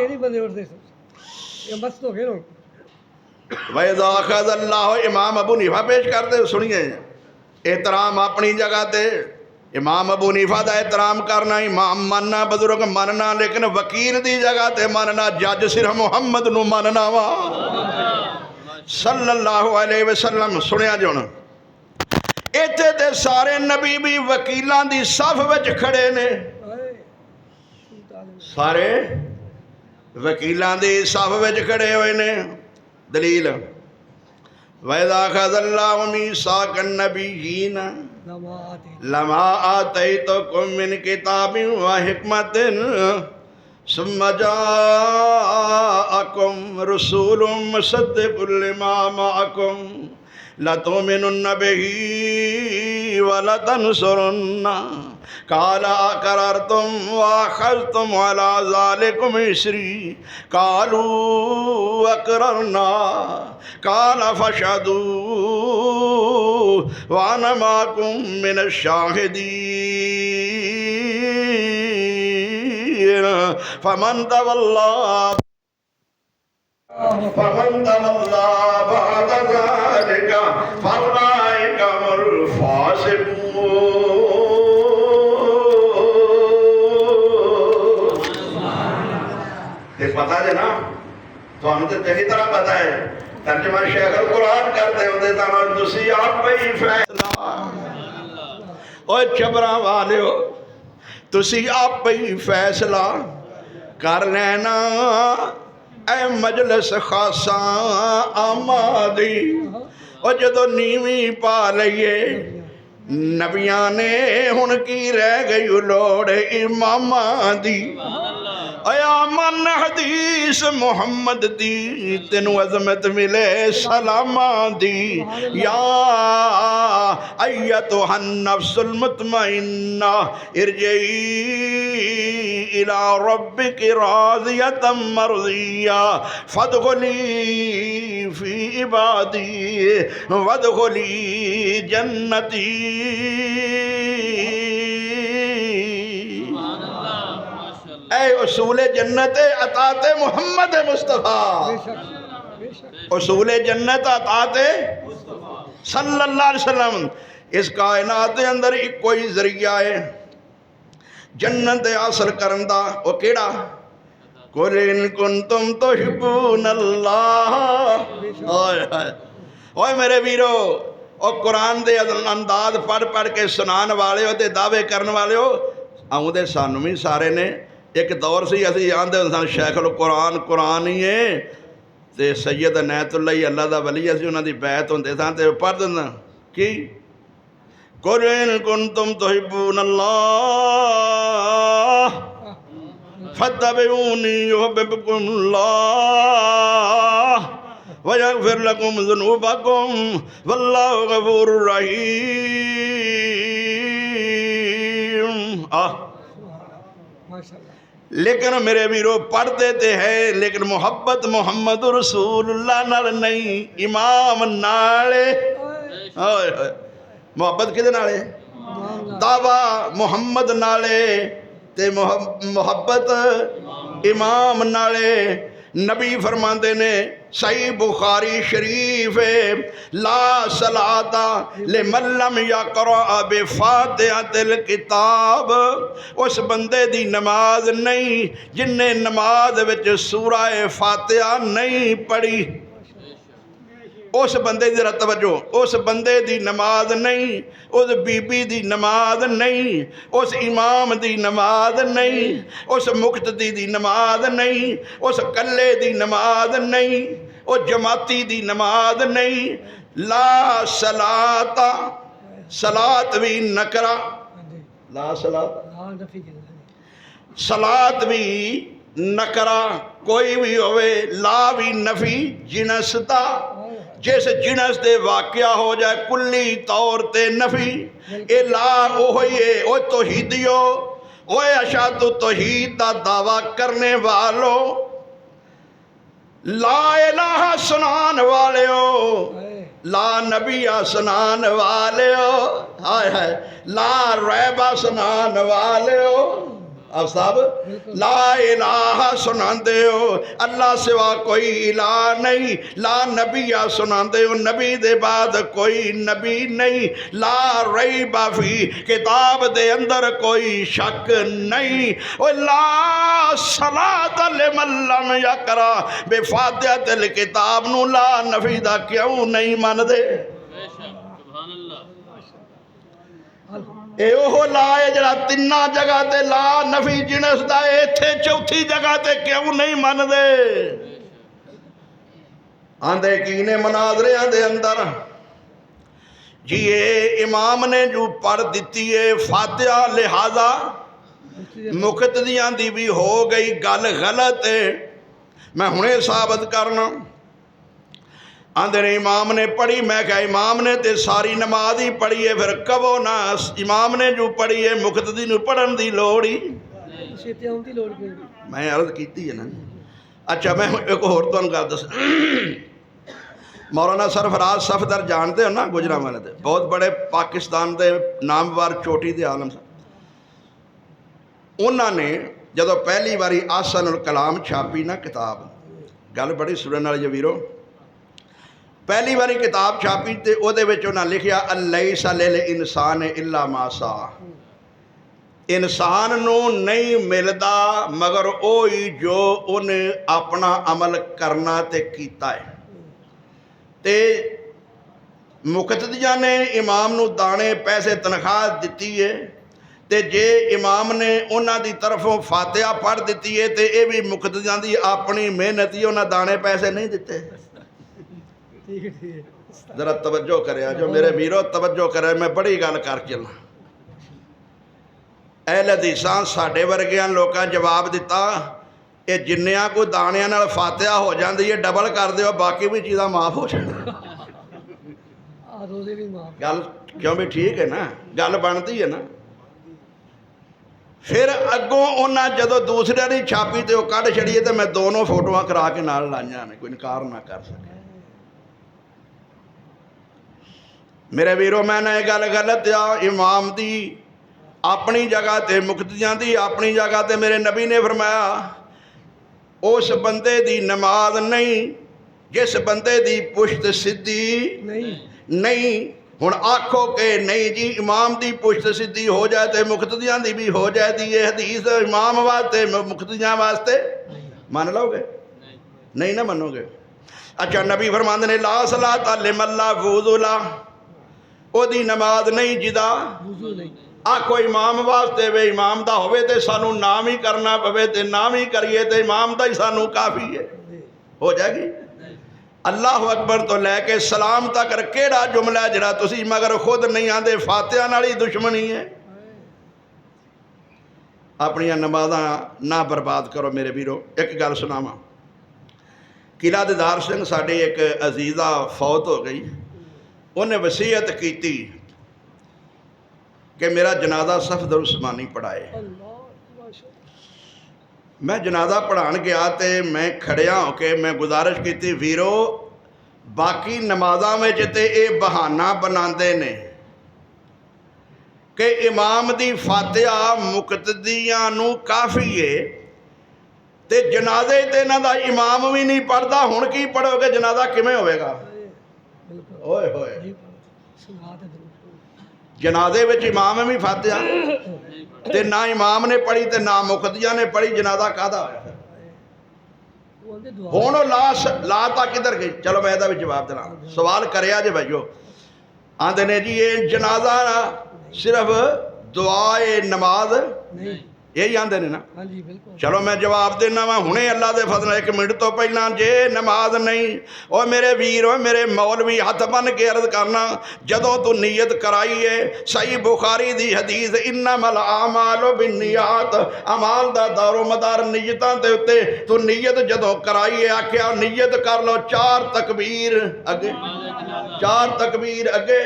इमाम अबू हनीफा पेश करते सुनिए। एहतराम अपनी जगह ते इमाम अबू हनीफा का एहतराम करना इमाम मनना बजुर्ग मनना लेकिन वकील की जगह ते मनना जज सिर्फ मुहम्मद नू मनना वा सल्लल्लाहु अलैहि वसल्लम। सुनिया जी हुण इत्थे ते सारे नबी भी वकीलों की सफ विच खड़े ने। सारे वकीलों की सफ विच खड़े हुए ने। दलील वैदा खज़ल्लाहु मीसाकन नबिय्यीन लमा आतैतुकुम मिन किताबिन व हिकमतिन सुम्मा जाअकुम रसूलुम मुसद्दिकुल लिमा मअकुम लतुमिनुन्न बिही व लतंसुरुन्ना काला अक़ररतुम व अख़ज़्तुम अला ज़ालिकुम इस्री कालू अक़ररना काला फ़शहदू व अना मअकुम मिनश शाहिदीन फमन तवल्ला बाद ज़ालिका फ़उलाइका हुमुल फ़ासिक़ून। पता है ना थानू तो चंगी तरह पता है। तर्जमा शेख कुरान करते होंगे तुसी आप ही फैसला ओए चबरा वालियो तुसी आप ही फैसला कर लेना ऐ मजलिस खासा आमा दी। और जदों नीवी पा लईए नबियां ने हुण की रह गई लोड़ इमामा दी। अया मन हदीस मुहम्मद दी तेनू अजमत मिले सलामा दी। या अय्यतुहन नफ्सुल मुतमइन्ना इरजई इला रब्बिकी राज़ियतम मर्ज़िया फदखुली फी इबादी वदखुली जन्नती। ऐ उसूल जन्नत अतात मुहम्मद मुस्तफ़ा, बेशक बेशक उसूल जन्नत अतात सल्लल्लाहु अलैहि वसल्लम। इस कायनात के अंदर एक कोई जरिया है जन्नत हासिल करन दा। वो केड़ा? कुल इन कुंतुम तुहिब्बूनल्लाह। हाय हाय ओए मेरे वीरो, और कुरान दे अंदाज पढ़ पढ़ के सुनाने वाले हो ते दावे करने वाले हो आउंदे सानू भी सारे ने। एक दौर सी असीं आंदे सन शेखुल कुरान कुरान ही है ते सैयद अनैतुल्लाह ही अल्लाह दा वली असीं उन्हां दी बैत हुंदे सन ते पढ़ दिंदा की कुल इन कुंतुम तुहिब्बूनल्लाह फत्तबिऊनी युहिब्बुकुमुल्लाह व यगफिर लकुम ज़ुनूबकुम वल्लाहु गफूरुर रहीम। माशाल्लाह। लेकिन मेरे वीरो पढ़ते ते है लेकिन मोहब्बत मुहम्मद रसूलुल्लाह नाल नहीं, इमाम नाले। हाय हाय मोहब्बत किदे नाले? दावा मुहम्मद नाले ते मोहब्बत इमाम नाले। नबी फरमाते ने सही बुखारी शरीफ ला सलाता ले मल्लम या करा बिफातिहातिल किताब। उस बंदे दी नमाज नहीं जिन्ने नमाज विच सूरा फातिहा नहीं पढ़ी। उस बंदे दी तवज्जो, उस बंदे दी नमाज नहीं, उस बीबी दी नमाज नहीं, उस इमाम दी नमाज नहीं, उस मुक्तदी दी नमाज नहीं, उस कल्ले दी नमाज नहीं, उस जमाती दी नमाज नहीं। ला सलाता सलात भी नकरा, ला सलात सलात भी नकरा कोई भी होवे, ला भी नफी जिनसता जिस जिनस दे वाकया हो जाए कुल्ली तौर ते नफी। ए ला ओह ही है ओ तौहीदियो ओए अशादु तौहीद दा दावा करने वालों, ला इलाहा सुनान वाले हो, ला नबिया सुनान वाले हो, हाय हाय ला रैबा सुनान वाले हो। अब साहब ला इलाहा सुनाते हो अल्लाह सिवा कोई इलाह नहीं, ला नबिया सुनाते हो नबी दे बाद कोई नबी नहीं, ला रई बाफी किताब दे अंदर कोई शक नहीं। ओ ला सलात लिमल्लम यकरा बेफातिहातिल किताब नू ला नफी दा क्यों नहीं मनदे? एहो ला है जरा तिन्ना जगह ते ला नफी जिनस दा, इत्थे चौथी जगह ते क्यों नहीं मनदे? आंदे की ने मनाजरियां दे अंदर जी ये इमाम ने जो पढ़ दी है फातिहा, लिहाजा मुक्तदियां दी भी हो गई गल गलत है। मैं हुणे साबित करना। आंदे ने इमाम ने पढ़ी, मैं क्या इमाम ने ते सारी नमाज ही पढ़ी है, फिर कहो ना इमाम ने जो पढ़ी है मुक्तदी नूं पढ़न दी लोड़ ही मैं अर्ज की है ना। अच्छा मैं एक होर तुहानूं गल दस, मौलाना सरफराज सफदर जानते हो ना गुजरांवाले दे, बहुत बड़े पाकिस्तान के नामवर चोटी के आलम सन। उन्होंने जदों पहली बारी आसनुल कलाम छापी ना किताब, गल बड़ी सुनने वाली वीरो, पहली बारी किताब छापी तो उन्हें लिखिया अलैसा लिल इंसान इल्ला मा सा, इंसान नू नहीं मिलता मगर ओ ही जो उन्हें अपना अमल करना ते कीता है। ते ਮੁਕਤਦੀਆਂ ਨੇ ਇਮਾਮ ਨੂੰ ਦਾਣੇ ਪੈਸੇ ਤਨਖਾਹ ਦਿੱਤੀ ਹੈ, ਤੇ ਜੇ ਇਮਾਮ ਨੇ ਉਹਨਾਂ ਦੀ ਤਰਫੋਂ ਫਾਤਿਹਾ ਪੜ੍ਹ ਦਿੱਤੀ ਹੈ ਤੇ ਇਹ ਵੀ ਮੁਕਤਦੀਆਂ ਦੀ ਆਪਣੀ ਮਿਹਨਤ ਹੀ, ਉਹਨਾਂ ਦਾਣੇ ਪੈਸੇ ਨਹੀਂ ਦਿੱਤੇ। ਜ਼ਰਾ ਤਵੱਜੋ ਕਰਿਆ ਜੋ ਮੇਰੇ ਵੀਰੋ, ਤਵੱਜੋ ਕਰਿਆ, ਮੈਂ ਬੜੀ ਗੱਲ ਕਰ ਚੱਲਾਂ। ਅਹਿਲ ਹਦੀਸਾਂ ਸਾਡੇ ਵਰਗਿਆਂ ਲੋਕਾਂ ਜਵਾਬ ਦਿੱਤਾ, ਇਹ ਜਿੰਨਿਆਂ ਕੋਈ ਦਾਣਿਆਂ ਨਾਲ ਫਾਤਿਹਾ ਹੋ ਜਾਂਦੀ ਹੈ ਡਬਲ ਕਰ ਦਿਓ, ਬਾਕੀ ਵੀ ਚੀਜ਼ਾਂ ਮਾਫ ਹੋ ਜਾਣ। ਗੱਲ ਕਿਉਂ ਵੀ ਠੀਕ ਹੈ ਨਾ, ਗੱਲ ਬਣਦੀ ਹੈ ਨਾ। ਫਿਰ ਅੱਗੋਂ ਉਹਨਾਂ ਜਦੋਂ ਦੂਸਰਿਆਂ ਦੀ ਛਾਪੀ ਤੇ ਉਹ ਕੱਢ ਛੜੀਏ ਤੇ ਮੈਂ ਦੋਨੋਂ ਫੋਟੋਆਂ ਕਰਾ ਕੇ ਨਾਲ ਲਾਈਆਂ ਨੇ, ਕੋਈ ਇਨਕਾਰ ਨਾ ਕਰ ਸਕੇ। ਮੇਰੇ ਵੀਰੋ, ਮੈਂ ਨਾ ਇਹ ਗੱਲ ਗਲਤ ਆ। ਇਮਾਮ ਦੀ ਆਪਣੀ ਜਗ੍ਹਾ ਤੇ, ਮੁਕਤਦੀਆਂ ਦੀ ਆਪਣੀ ਜਗ੍ਹਾ ਤੇ ਮੇਰੇ ਨਬੀ ਨੇ ਫਰਮਾਇਆ, ਉਸ ਬੰਦੇ ਦੀ ਨਮਾਜ਼ ਨਹੀਂ ਜਿਸ ਬੰਦੇ ਦੀ ਪੁਸ਼ਤ ਸਿੱਧੀ ਨਹੀਂ। ਹੁਣ ਆਖੋ ਕਿ ਨਹੀਂ ਜੀ ਇਮਾਮ ਦੀ ਪੁਸ਼ਤ ਸਿੱਧੀ ਹੋ ਜਾਏ ਤੇ ਮੁਕਤਦੀਆਂ ਦੀ ਵੀ ਹੋ ਜਾਏਦੀ। ਇਹ ਹਦੀਸ ਇਮਾਮ ਵਾਸਤੇ ਮੁਕਤਦੀਆਂ ਵਾਸਤੇ ਮੰਨ ਲਓਗੇ? ਨਹੀਂ ਨਾ ਮੰਨੋਗੇ। ਅੱਛਾ, ਨਬੀ ਫਰਮਾਉਂਦੇ ਨੇ ਲਾ ਸਲਾਤ ਲਿਮਨ ਲਾ ਵੁਜ਼ੂ ਲਾ, ਉਹਦੀ ਨਮਾਜ਼ ਨਹੀਂ ਜਿਹਦਾ ਆਖੋ ਇਮਾਮ ਵਾਸਤੇ ਵੇ, ਇਮਾਮ ਦਾ ਹੋਵੇ ਤੇ ਸਾਨੂੰ ਨਾਮ ਹੀ ਕਰਨਾ ਪਵੇ ਤੇ ਨਾਮ ਹੀ ਕਰੀਏ ਤੇ ਇਮਾਮ ਦਾ ਹੀ ਸਾਨੂੰ ਕਾਫੀ ਹੈ, ਹੋ ਜਾਏਗੀ। ਅੱਲਾਹੁ ਅਕਬਰ ਤੋਂ ਲੈ ਕੇ ਸਲਾਮ ਤੱਕ ਕਿਹੜਾ ਜੁਮਲਾ ਜਿਹੜਾ ਤੁਸੀਂ ਮਗਰ ਖੁਦ ਨਹੀਂ ਆਂਦੇ, ਫਾਤਿਹਾ ਨਾਲ ਹੀ ਦੁਸ਼ਮਣੀ ਹੈ। ਆਪਣੀਆਂ ਨਮਾਜ਼ਾਂ ਨਾ ਬਰਬਾਦ ਕਰੋ ਮੇਰੇ ਵੀਰੋ। ਇੱਕ ਗੱਲ ਸੁਣਾਵਾਂ, ਕਿਲ੍ਹਾ ਦੀਦਾਰ ਸਿੰਘ ਸਾਡੇ ਇੱਕ ਅਜ਼ੀਜ਼ਾ ਫੌਤ ਹੋ ਗਈ, ਉਹਨੇ ਵਸੀਅਤ ਕੀਤੀ ਕਿ ਮੇਰਾ ਜਨਾਜ਼ਾ ਸਫਦਰ ਉਸਮਾਨੀ ਪੜ੍ਹਾਏ। ਮੈਂ ਜਨਾਜ਼ਾ ਪੜ੍ਹਾਉਣ ਗਿਆ ਤੇ ਮੈਂ ਖੜਿਆ ਹੋ ਕੇ ਮੈਂ ਗੁਜ਼ਾਰਿਸ਼ ਕੀਤੀ, ਵੀਰੋ ਬਾਕੀ ਨਮਾਜ਼ਾਂ ਵਿੱਚ ਤੇ ਇਹ ਬਹਾਨਾ ਬਣਾਉਂਦੇ ਨੇ ਕਿ ਇਮਾਮ ਦੀ ਫਾਤਿਹਾ ਮੁਕਤਦੀਆਂ ਨੂੰ ਕਾਫੀ ਏ ਤੇ ਜਨਾਜ਼ੇ ਤੇ ਇਹਨਾਂ ਦਾ ਇਮਾਮ ਵੀ ਨਹੀਂ ਪੜ੍ਹਦਾ, ਹੁਣ ਕੀ ਪੜ੍ਹੋਗੇ? ਜਨਾਜ਼ਾ ਕਿਵੇਂ ਹੋਵੇਗਾ? ਓਏ ਹੋਏ, ਜਨਾਜ਼ੇ ਵਿੱਚ ਇਮਾਮ ਵੀ ਫਾਤਿਹਾ ਤੇ ਨਾ ਇਮਾਮ ਨੇ ਪੜ੍ਹੀ ਤੇ ਨਾ ਮੁਕਤਦੀਆਂ ਨੇ ਪੜ੍ਹੀ, ਜਨਾਜ਼ਾ ਕਾਹਦਾ ਹੋਇਆ? ਹੁਣ ਉਹ ਲਾ ਤਾਂ ਕਿੱਧਰ ਗਈ? ਚਲੋ ਮੈਂ ਇਹਦਾ ਵੀ ਜਵਾਬ ਦੇਣਾ। ਸਵਾਲ ਕਰਿਆ ਜੇ ਭਾਈਓ, ਆਂਦੇ ਨੇ ਜੀ ਇਹ ਜਨਾਜ਼ਾ ਸਿਰਫ ਦੁਆ ਏ, ਨਮਾਜ਼ ਇਹੀ ਆਂਦੇ ਨੇ ਨਾ। ਚਲੋ ਮੈਂ ਜਵਾਬ ਦੇਣਾ ਵਾ ਹੁਣੇ ਅੱਲਾ ਦੇ ਫਜ਼ਲ ਨਾਲ। 1 ਮਿੰਟ ਤੋਂ ਪਹਿਲਾਂ ਜੇ ਨਮਾਜ਼ ਨਹੀਂ, ਉਹ ਮੇਰੇ ਵੀਰ, ਉਹ ਮੇਰੇ ਮੌਲਵੀ, ਹੱਥ ਬੰਨ ਕੇ ਅਰਜ਼ ਕਰਨਾ, ਜਦੋਂ ਤੂੰ ਨੀਅਤ ਕਰਾਈ ਏ, ਸਹੀ ਬੁਖਾਰੀ ਦੀ ਹਦੀਸ, ਇੰਨਮਲ ਆਮਾਲੁ ਬਿੰਨੀਆਤ, ਅਮਾਲ ਦਾ ਦਾਰੋ ਮਦਾਰ ਨੀਅਤਾਂ ਦੇ ਉੱਤੇ। ਤੂੰ ਨੀਅਤ ਜਦੋਂ ਕਰਾਈ ਏ, ਆਖਿਆ ਨੀਅਤ ਕਰ ਲਓ, 4 ਤਕਬੀਰ ਅੱਗੇ, 4 ਤਕਬੀਰ ਅੱਗੇ,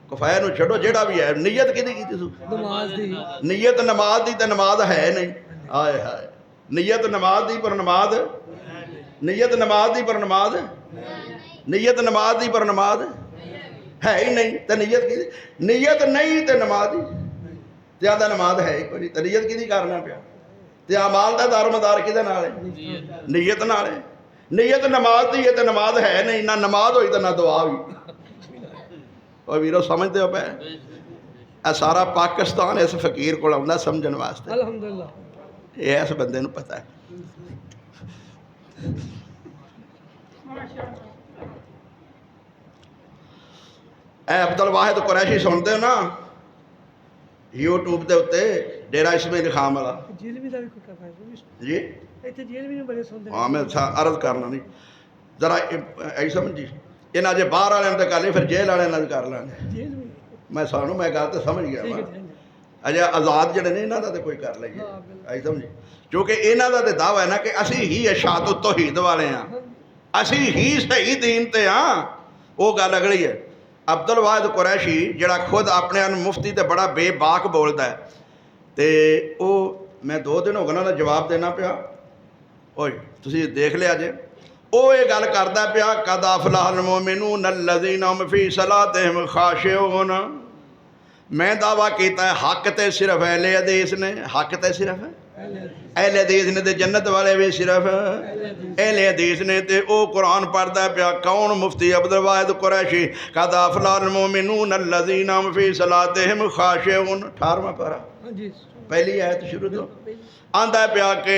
ਕਫਾਇਆ ਨੂੰ ਛੱਡੋ, ਜਿਹੜਾ ਵੀ ਹੈ ਨੀਅਤ ਕਿਹਦੀ ਕੀਤੀ ਤੂੰ? ਨਮਾਜ਼ ਦੀ। ਨੀਅਤ ਨਮਾਜ਼ ਦੀ ਤੇ ਨਮਾਜ਼ ਹੈ ਨਹੀਂ। ਆਏ ਹਾਏ, ਨੀਅਤ ਨਮਾਜ਼ ਦੀ ਪਰ ਨਮਾਜ਼, ਨੀਅਤ ਨਮਾਜ਼ ਦੀ ਪਰ ਨਮਾਜ਼, ਨੀਅਤ ਨਮਾਜ਼ ਦੀ ਪਰ ਨਮਾਜ਼ ਹੈ ਹੀ ਨਹੀਂ। ਤੇ ਨੀਅਤ ਕਿਹਦੀ? ਨੀਅਤ ਨਹੀਂ ਤੇ ਨਮਾਜ਼ ਦੀ, ਤੇ ਆਂਦਾ ਨਮਾਜ਼ ਹੈ ਹੀ ਕੋਈ, ਤੇ ਨੀਅਤ ਕਿਹਦੀ ਕਰਨਾ ਪਿਆ? ਤੇ ਅਮਾਲ ਦਾ ਦਾਰੋਮਦਾਰ ਕਿਹਦੇ ਨਾਲ ਹੈ? ਨੀਅਤ ਨਾਲ ਹੈ। ਨੀਅਤ ਨਮਾਜ਼ ਦੀ ਹੈ ਤੇ ਨਮਾਜ਼ ਹੈ ਨਹੀਂ, ਨਾ ਨਮਾਜ਼ ਹੋਈ ਤੇ ਨਾ ਦੁਆ ਵੀ। ਉਹ ਵੀਰੋ ਸਮਝਦੇ ਹੋ ਪਏ? ਇਹ ਸਾਰਾ ਪਾਕਿਸਤਾਨ ਇਸ ਫਕੀਰ ਕੋਲ ਆਉਂਦਾ ਸਮਝਣ ਵਾਸਤੇ। ਅਲਹਮਦੁਲਿਲਾ, ਇਹ ਇਸ ਬੰਦੇ ਨੂੰ ਪਤਾ ਹੈ। ਇਹ ਅਬਦੁਲ ਵਾਹਿਦ ਕੁਰੈਸ਼ੀ ਸੁਣਦੇ ਹੋ ਨਾ YouTube ਦੇ ਉੱਤੇ, ਡੇਰਾ ਇਸਮਾਈਲ ਖਾਨ ਵਾਲਾ ਜੀ, ਇੱਥੇ ਜੇਲ੍ਹ ਵੀ ਨੂੰ ਬੜੇ ਸੁਣਦੇ। ਹਾਂ, ਮੈਂ ਅਰਜ਼ ਕਰਨਾ ਨਹੀਂ ਜ਼ਰਾ ਐ ਸਮਝੀ, ਇਹਨਾਂ ਜੇ ਬਾਹਰ ਵਾਲਿਆਂ ਤੇ ਕਰ ਲਈ, ਫਿਰ ਜੇਲ੍ਹ ਵਾਲਿਆਂ ਨਾਲ ਕਰ ਲਾਂਗੇ। ਮੈਂ ਗੱਲ ਤਾਂ ਸਮਝ ਗਿਆ ਵਾ। ਅਜੇ ਆਜ਼ਾਦ ਜਿਹੜੇ ਨੇ ਇਹਨਾਂ ਦਾ ਤਾਂ ਕੋਈ ਕਰ ਲਈਏ, ਐ ਸਮਝੀ, ਕਿਉਂਕਿ ਇਹਨਾਂ ਦਾ ਤਾਂ ਦਾਅਵਾ ਹੈ ਨਾ ਕਿ ਅਸੀਂ ਹੀ ਇਸ਼ਾਅਤ ਤੌਹੀਦ ਵਾਲੇ ਹਾਂ, ਅਸੀਂ ਹੀ ਸਹੀ ਦੀਨ ਤੇ ਹਾਂ। ਉਹ ਗੱਲ ਅਗਲੀ ਹੈ। ਅਬਦੁਲ ਵਾਹਿਦ ਕੁਰੈਸ਼ੀ ਜਿਹੜਾ ਖੁਦ ਆਪਣੇ ਨੂੰ ਮੁਫਤੀ ਤੇ ਬੜਾ ਬੇਬਾਕ ਬੋਲਦਾ ਹੈ, ਤੇ ਉਹ ਮੈਂ 2 ਦਿਨ ਹੋ ਗਏ ਉਹਨਾਂ ਦਾ ਜਵਾਬ ਦੇਣਾ ਪਿਆ। ਓਏ ਤੁਸੀਂ ਦੇਖ ਲਿਆ ਜੇ, ਉਹ ਇਹ ਗੱਲ ਕਰਦਾ ਪਿਆ, ਕਦ ਅਫਲਹਲ ਮੁਅਮਿਨੂਨ ਅੱਲਜ਼ੀਨਾ ਹੁਮ ਫੀ ਸਲਾਤਿਹਿਮ ਖਾਸ਼ਿਊਨ। ਮੈਂ ਦਾਵਾ ਕੀਤਾ ਹੈ ਹੱਕ ਤੇ ਸਿਰਫ ਅਹਿਲੇ ਹਦੀਸ ਨੇ, ਹੱਕ ਤੇ ਸਿਰਫ ਅਹਿਲੇ ਹਦੀਸ ਨੇ, ਤੇ ਜੰਨਤ ਵਾਲੇ ਵੀ ਸਿਰਫ ਅਹਿਲੇ ਹਦੀਸ ਨੇ। ਤੇ ਉਹ ਕੁਰਾਨ ਪੜ੍ਹਦਾ ਪਿਆ, ਕੌਣ? ਮੁਫਤੀ ਅਬਦੁਲ ਵਾਹਿਦ ਕੁਰੈਸ਼ੀ। ਕਦ ਅਫਲਹਲ ਮੁਅਮਿਨੂਨ ਅੱਲਜ਼ੀਨਾ ਹੁਮ ਫੀ ਸਲਾਤਿਹਿਮ ਖਾਸ਼ਿਊਨ, 18ਵਾਂ ਪਾਰਾ, ਪਹਿਲੀ ਆਇਤ ਸ਼ੁਰੂ ਤੋਂ ਆਂਦਾ ਪਿਆ ਕਿ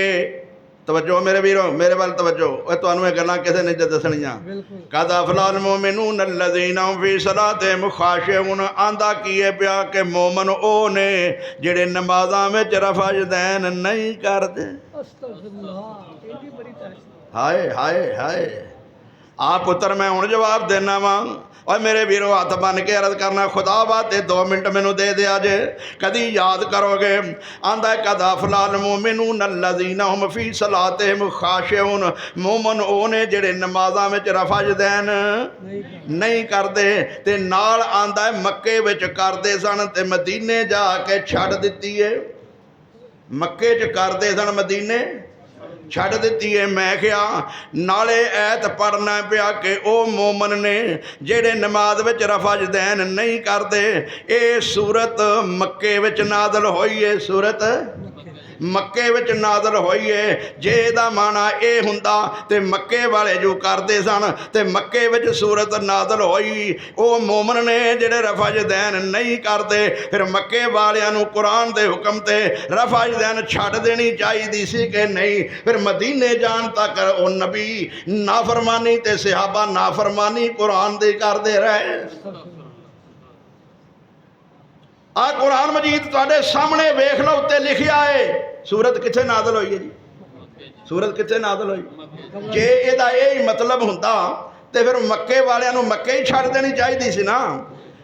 तवज्जो मेरे वीरो, मेरे वाल तवज्जो। ओए तुहानू ये गल्लां किसे ने दसणियां। बिल्कुल कद अफलाल मोमिनून अल्लज़ीना हुम फी सलातिहिम खाशिऊन। आंदा की है पिया कि मोमन ओ ने जिहड़े नमाज़ां विच रफ़ाजदैन नहीं करदे। अस्तगफिरुल्लाह, एडी बड़ी तहसीन। हाय हाय हाय। आ पुत्र मैं हुण जवाब देना वा। और मेरे वीरो हथ बन के अर्ज करना, खुदा बाते 2 मिनट मैनू दे दिया जे, कदी याद करोगे। आंदा कद अफलाल मोमिनून अल्लज़ीना हुम फी सलातिहिम खाशिऊन। मोमन ओ ने जिहड़े नमाज़ां विच रफ़ाजदैन नहीं करदे। ते नाल आंदा मक्के विच करदे सन ते मदीने जाके छड्ड दित्ती है। मक्के च करदे सन, मदीने छड्ड दित्ती है। मैं क्या नाले ऐत पढ़ना पिया कि ओ मोमन ने जेड़े नमाज विच रफ़ाजदैन नहीं करदे। ये सूरत मक्के विच नाज़िल होई है। सूरत मक्के विच नाज़िल होई है। जे इहदा माना ये हुंदा ते मक्के वाले जो करदे सन ते मक्के विच सूरत नाज़िल होई ओ मोमन ने जेड़े रफ़ाजदैन नहीं करदे। फिर मक्के वालियां नूं कुरान दे हुक्म ते रफ़ाजदैन छड्ड देनी चाहिदी सी कि नहीं। फिर मदीने जान तक ओ नबी नाफरमानी ते सहाबा नाफरमानी कुरान दी करदे रहे। आ कुरान मजीद तुहाडे सामने वेख लो, उत्ते लिखिया है। सूरत कित्थे नाज़िल होई है जी? सूरत कित्थे नाज़िल होई? जे इहदा यही मतलब हुंदा ते फिर मक्के वालियां नूं मक्के ही छड्ड देनी चाहिदी सी ना।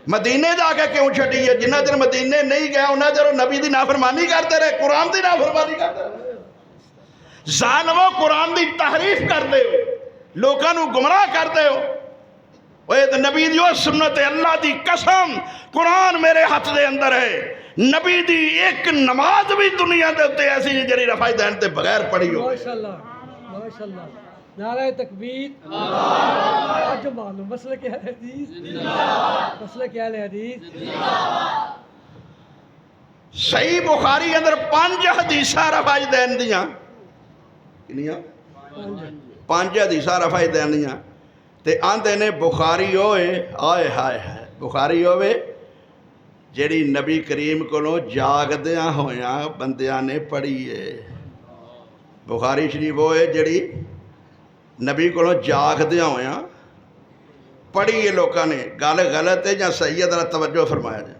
मदीने जाके क्यों छड्डी है? जिन्ना चिर मदीने नहीं गया उन्ना चिर नबी दी नाफरमानी करते रहे, कुरान दी नाफरमानी करते रहे। ज़ालिमो, कुरान दी तहरीफ करते हो, लोकां नूं गुमराह करते हो। ओए तो नबी दी ओ सुन्नत है, अल्लाह दी कसम कुरान मेरे हाथ दे अंदर है। नबी दी एक नमाज भी दुनिया दे उत्ते ऐसी नहीं जिहड़ी रफ़ाजदैन ते बगैर पढ़ी हो। माशाल्लाह माशाल्लाह, नारे तकबीर। आज मालूम मसले क्या है हदीस, मसले क्या है हदीस। सही बुखारी अंदर 5 हदीसां रफ़ाजदैन दियां। किन्नियां? 5 हदीसां रफ़ाजदैन दियां। ते आंदे ने बुखारी होए, आए हाय हाय, बुखारी होवे जिहड़ी नबी करीम कोलों जागदियां होयां बंदियां ने पढ़ी है। बुखारी शरीफ होए जिहड़ी नबी कोलों जागदियां होयां पढ़ी है लोकां ने। गल गलत है जां सही है? जरा तवज्जो फरमाया जाए।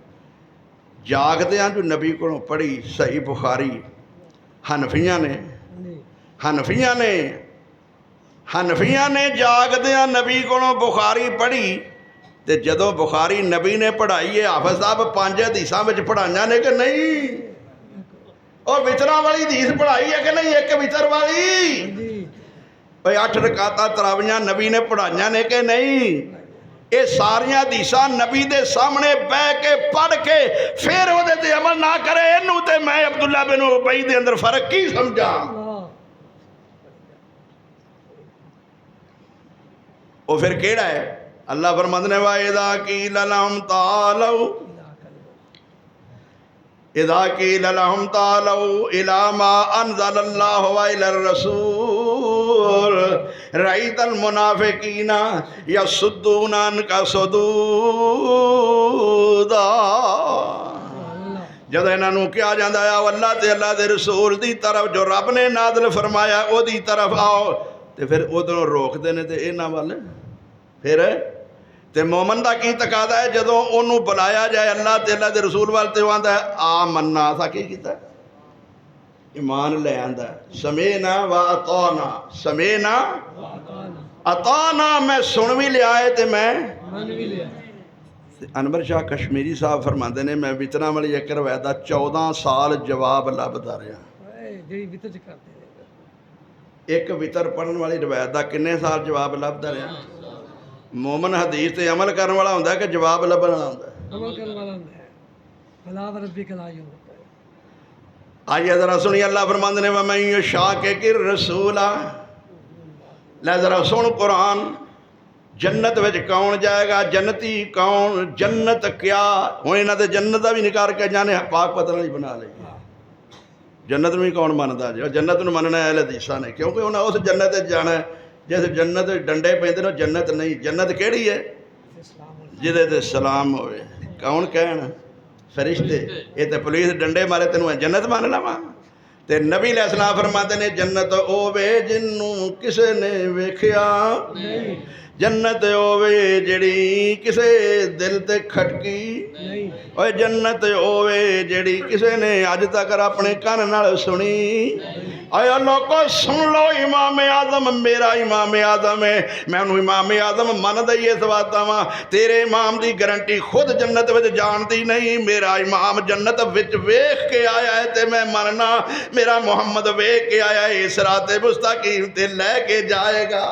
जागदियां जो नबी कोलों पढ़ी सही बुखारी हनफियां ने, हनफियां ने हनफियां ने जागदियां नबी कोलों बुखारी पढ़ी। ते जदों बुखारी नबी ने पढ़ाई है, हाफिज़ साहब 5 हदीसां विच पढ़ाइयां ने कि नहीं? और वितरां वाली हदीस पढ़ाई है कि नहीं? एक वितर वाली भाई 8 रकातां तरावियां नबी ने पढ़ाइयां ने कि नहीं? ये सारियां हदीसां नबी दे सामने बह के पढ़ के फिर उहदे ते अमल ना करे, इनू ते मैं अब्दुल्ला बिन उबई दे अंदर फर्क की समझा? वो फिर केड़ा है? अल्लाह फरमांदे ने वाइदा कील लहुम तालौ, इदा कील लहुम तालौ इला मा अनज़लल्लाहु व इलर रसूल रईतल मुनाफिकीना यसुद्दूना अन्का सुदूदा। जदों इन्हां नूं कहा जांदा है अल्लाह ते अल्लाह दे रसूल दी तरफ जो रब ने नाज़िल फरमाया ओदी तरफ आओ, ते फिर उधरों रोकदे ने ते इन्हां वल फिर ते मोमन का की तकादा है? जदों ओनू बुलाया जाए अल्लाह ते अल्लाह दे रसूल वाल ते आंदा है आ मन्ना, असा की कीता? ईमान ले आंदा समेना व अताना, समेना अताना, मैं सुन भी लिया है ते मैं मन भी लिया। अनवर शाह कश्मीरी साहब फरमाते ने मैं वितरां वाली एक रवायत दा 14 साल जवाब लभदा रहा। एक वितर पढ़न वाली रवायत दा किन्ने साल जवाब लभदा रहा? मोमन हदीस ते अमल करने वाला होंदा है कि जवाब लभण वाला होंदा है? अमल करने वाला होंदा है। भला रब्बी कलाई होता है। आइए जरा सुनिए, अल्लाह फरमांदे ने मैं शाकिर रसूला। ले जरा सुन कुरान, जन्नत विच कौन जाएगा? जन्नती कौन? जन्नत क्या? हुण इन्हां ते जन्नत दा भी निकार के जाने पाक पतन नहीं बना ली। जन्नत में कौन मनदा जी? जन्नत नूं मनना अहले हदीसां ने, क्योंकि उन्हें उस जन्नत जाना है जिस जन्नत डंडे पैंदे ने। जन्नत नहीं, जन्नत केड़ी है? जिहदे ते सलाम होवे। कौन कहण? फरिश्ते। ये तो पुलिस डंडे मारे तेनों जन्नत मान लवां? ते नबी अलैहिस्सलाम फरमाते ने जन्नत होवे जिन्नू किसे ने वेख्या नहीं जन्नत होवे जेड़ी किसे दिल ते खटकी नहीं ओए जन्नत होवे जेड़ी किसे ने अज तक अपने कान नाल सुनी आया लोगो सुन लो इमाम आदम मेरा इमाम आदम है मैं उन्होंने इमाम आदम मनदा ही इस वास्ते वा तेरे इमाम की गारंटी खुद जन्नत विच जानती नहीं मेरा इमाम जन्नत विच वेख के आया है ते मैं मनना मेरा मुहम्मद वेख के आया है इस राते मुस्तकीम ते लैके जाएगा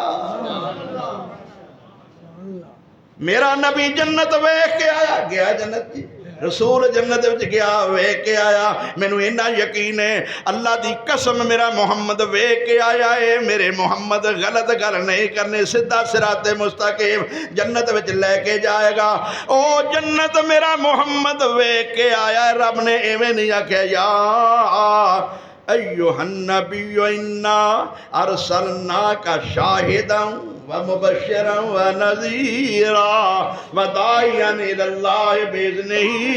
मेरा नबी जन्नत वेख के आया गया जन्नत जी रसूल जन्नत विच गया वेख के आया मैनू इन्ना यकीन है अल्लाह दी कसम मेरा मुहम्मद वेख के आया है मेरे मुहम्मद गलत गल नहीं करने सीधा सिराते मुस्तकीम जन्नत विच लेके जाएगा ओ जन्नत मेरा मुहम्मद वेख के आया है रब ने एवें नहीं आख्या या अय्युहन नबिय्यु इन्ना अरसलनाका शाहिदन व मुबश्शिरन व नज़ीरा व दाइयन इलल्लाहि बिइज़्निही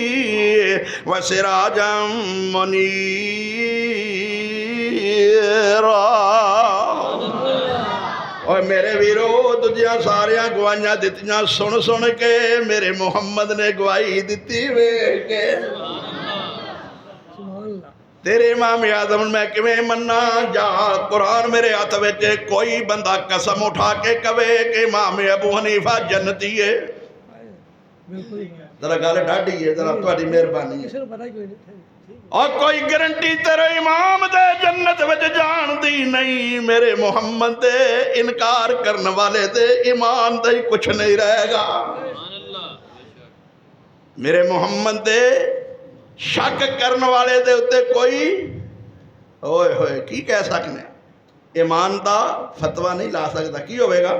व सिराजन मुनीरा और मेरे वीरो दूजिया सारिया गवाइयां दित्तियां सुन सुन के मेरे मुहम्मद ने गवाही दिती वेख के तेरे इमाम आदम मैं किवें मन्ना जा कुरान मेरे हाथ में कोई बंदा कसम उठा के कवे कि इमाम अबू हनीफा जन्नती है जरा गल ढाडी है जरा तुम्हारी मेहरबानी है और कोई गारंटी तेरे इमाम दे जन्नत विच जान दी नहीं मेरे मुहम्मद दे इनकार करने वाले दे ईमान दे कुछ नहीं रहेगा मेरे मुहम्मद दे शक करने वाले दे उत्ते कोई ओए होए की कह सकने ईमान का फतवा नहीं ला सकता की होगा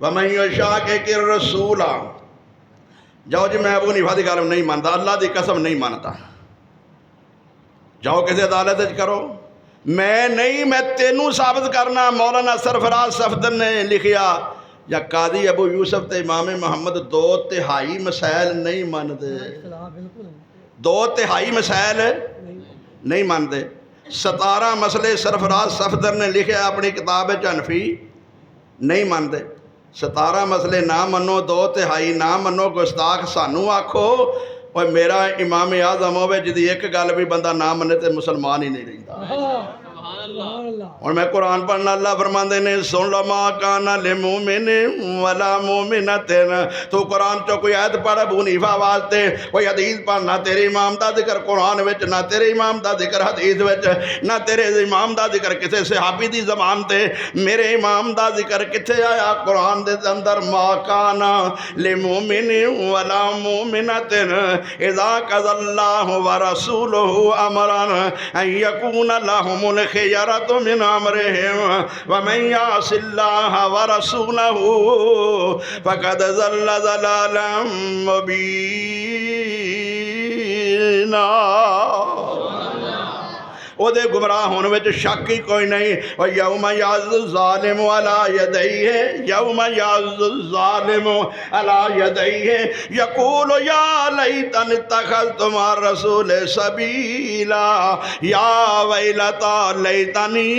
वमन यशा के रसूल जाओ जी मैं अबू हनीफा की गल नहीं मानता अल्लाह की कसम नहीं मानता जाओ किसी अदालत करो मैं नहीं मैं तेनू साबित करना मौलाना सरफराज सफदर ने लिखिया या कादी अबू यूसुफ ते इमाम मुहम्मद 2/3 मसैल नहीं मानते 2/3 मसैल नहीं मानते 17 मसले सरफराज सफदर ने लिखे अपनी किताब हनफी नहीं मानते 17 मसले ना मनो 2/3 ना मनो गुस्ताख सानू आखो और मेरा इमाम आज़म होवे जिदी एक गल भी बंदा ना मने तो मुसलमान ही नहीं रहिंदा और मैं कुरान पढ़ना अल्लाह फरमाते ने सुन लो मां काना ले मोमिन वला मोमिनतिन तो कुरान चो कोई आयत पढ़ अबू हनीफा वास्ते कोई हदीस पढ़ना तेरे इमाम दा जिक्र कुरान विच ना तेरे इमाम दा जिक्र हदीस विच ना तेरे इमाम दा जिक्र किसी सहाबी दी ज़बान ते मेरे इमाम दा जिक्र किथे आया कुरान दे अंदर मां काना ले मोमिन वला मोमिनतिन इज़ा क़ज़ल्लाहु व रसूलुहु अमरन अन यकून लहुमुल खियरतु मिन अमरिहिम व मन यअसिल्लाह व रसूलहु फक़द ज़ल्ल ज़लालन मुबीना ओदे गुमराह होने में शक ही कोई नहीं और यौम याज़्ज़ु ज़ालिमु अला यदैहि यौम याज़्ज़ु ज़ालिमु अला यदैहि यक़ूलु या लैतनी इत्तख़ज़्तु मअ रसूल सबीला या वैलता लैतनी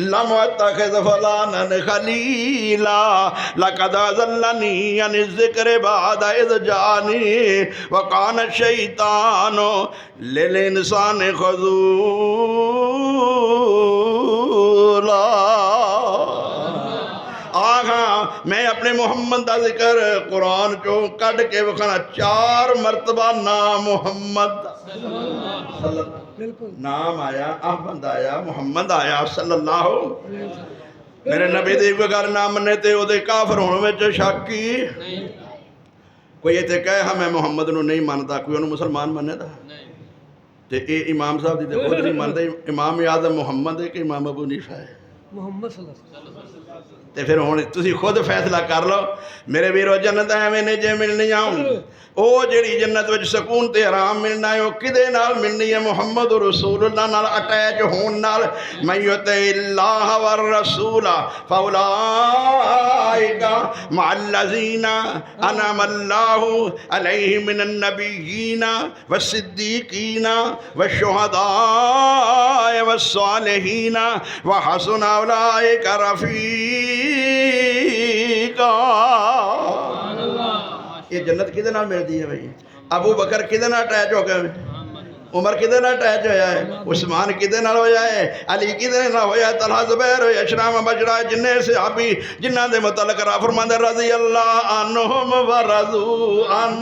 लम अत्तख़िज़ फलानन खलीला लक़द अज़ल्लनी अनि ज़िक्रि बअद इज़ जानी व कान शैतानु लिल इंसानि खज़ूला आगा मैं अपने मुहम्मद का जिक्र कुरान चो कढ़ के विखाना 4 मरतबा नाम मुहम्मद नाम आया अहमद आया मुहम्मद आया सल्लल्लाहु मेरे नबी दी कोई गल ना मन्ने ते ओदे काफर होने में शक ही कोई इत्थे कहे हाँ मैं मुहम्मद नूं नहीं मानता कोई उन्होंने मुसलमान मन्नेदा ते ये इमाम साहब दी खुद नहीं मानते इमाम आज़म मुहम्मद है कि इमाम अबू हनीफा है मोहम्मद सल्लल्लाहु अलैहि वसल्लम तो फिर हुण तुसीं खुद फैसला कर लो मेरे वीरो। जन्नत एवें ने जे मिलनी वो जिहड़ी जन्नत विच सकून ते आराम मिलना है वो किदे नाल मिलनी है? मुहम्मद रसूलुल्लाह नाल अटैच होण नाल। मैं युतिल्लाह वर रसूला फौलाइका मअल्लज़ीना अनअमल्लाहु अलैहिम मिनन नबिय्यीना वस्सिद्दीकीना वश्शुहदाए वस्सालिहीना व हसुन उलाइका रफ़ीका। ये जन्नत किदे नाल मिलती है भाई? अबू बकर किदे नाल अटैच हो गए? उमर किदे नाल अटैच होया है? उस्मान किदे नाल होया है? अली किदे नाल होया? तलहा ज़ुबैर होया, शराम बजरा, जिन्ने सहाबी जिन्हां दे मुतल्लक रा फरमांदे रज़ी अल्लाह अन्हुम व रज़ू अन,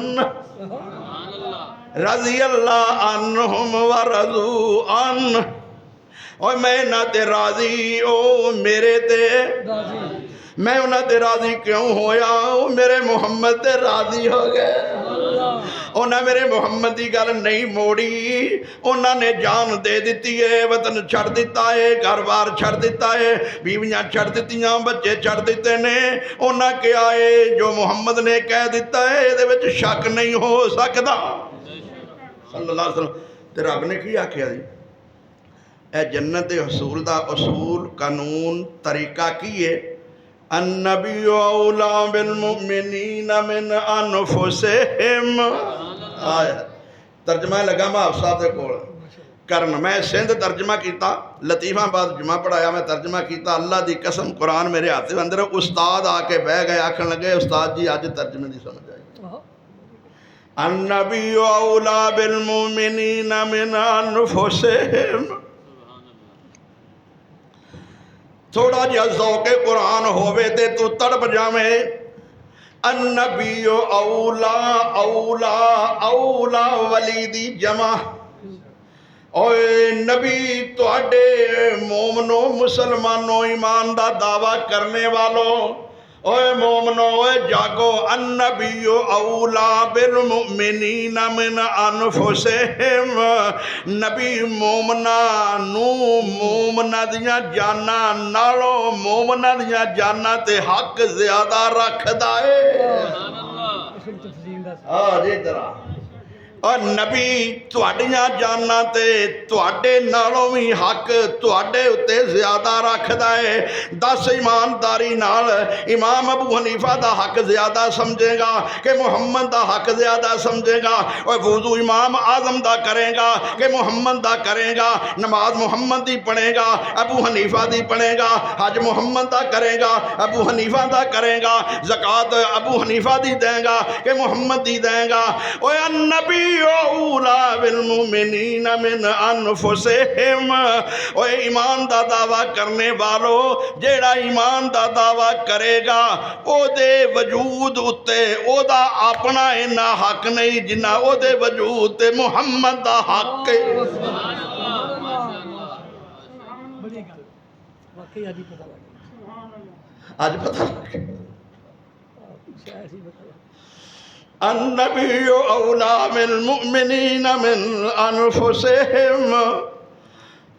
रज़ी अल्लाह अन्हुम व रज़ू अन। और मैं ना ते राज़ी ओ मेरे ते राजी। मैं उन्हां ते राज़ी क्यों होया? वो मेरे मुहम्मद ते राज़ी हो गए। उन्हें मेरे मुहम्मद की गल नहीं मोड़ी। उन्होंने जान दे दी है, वतन छड़ दिता है, घर बार छड़ दिता है, बीवियां छड़ दित्तियां, बच्चे छड़ दिते ने। उन्हें क्या है जो मुहम्मद ने कह दिता है ये शक नहीं हो सकता। सल्लल्लाहु अलैहि वसल्लम ते रब ने की आख्या जी? ए जन्नत दे हसूल दा उसूल कानून तरीका की है? अन्नबिय्यु औला बिल मुमिनीना मिन अनफुसिहिम। तर्जमा लगा मैं साहब के कोल करन। मैं सिंध तर्जमा किया, लतीफाबाद जुमा पढ़ाया, मैं तर्जमा किया। अल्लाह की कसम कुरान मेरे हाथ के अंदर। उस्ताद आके बह गए, आखन लगे उस्ताद जी अज तर्जमे की समझ आई। अन्नबिय्यु औला बिल मुमिनीना मिन अनफुसिहिम। थोड़ा जिहा ज़ौक़े कुरान होवे ते तू तड़प जावे। अन्नबियो औला औला औला वली दी जमा। ओए नबी तुहाडे मोमनो मुसलमानों ईमान दा दावा करने वालों, ओए मोमनो ओए जागो। अन्नबियो औला बिल मुमिनीना मिन अनफुसिहिम। नबी मोमना नू मोमना दियां जाना नालों मोमना दियां जाना ते हक ज्यादा रखदा है। हाँ जी तरह और नबी तुहाडियां जाना ते तुहाडे नालों भी हक तुहाडे उत्ते ज्यादा रखदा है। 10 ईमानदारी नाल इमाम अबू हनीफा दा हक ज्यादा समझेगा कि मुहम्मद दा हक ज्यादा समझेगा। और वुजू इमाम आजम दा करेगा कि मुहम्मद दा करेगा। नमाज मुहम्मद दी पढ़ेगा अबू हनीफा दी पढ़ेगा। हज मुहम्मद दा करेगा अबू हनीफा दा करेगा। ज़कात अबू हनीफा दी देगा कि मुहम्मद दी देगा। ओए नबी औला बिल मुमिनीना मिन अनफुसिहिम। ओए ईमान दा दावा करने वालों, जेड़ा ईमान दा दावा करेगा ओदे वजूद उत्ते ओदा अपना इन्ना हक नहीं जिन्ना ओदे वजूद ते मुहम्मद दा हक है। आज पता अन्नबिय्यु औला बिल मुमिनीना मिन अनफुसिहिम।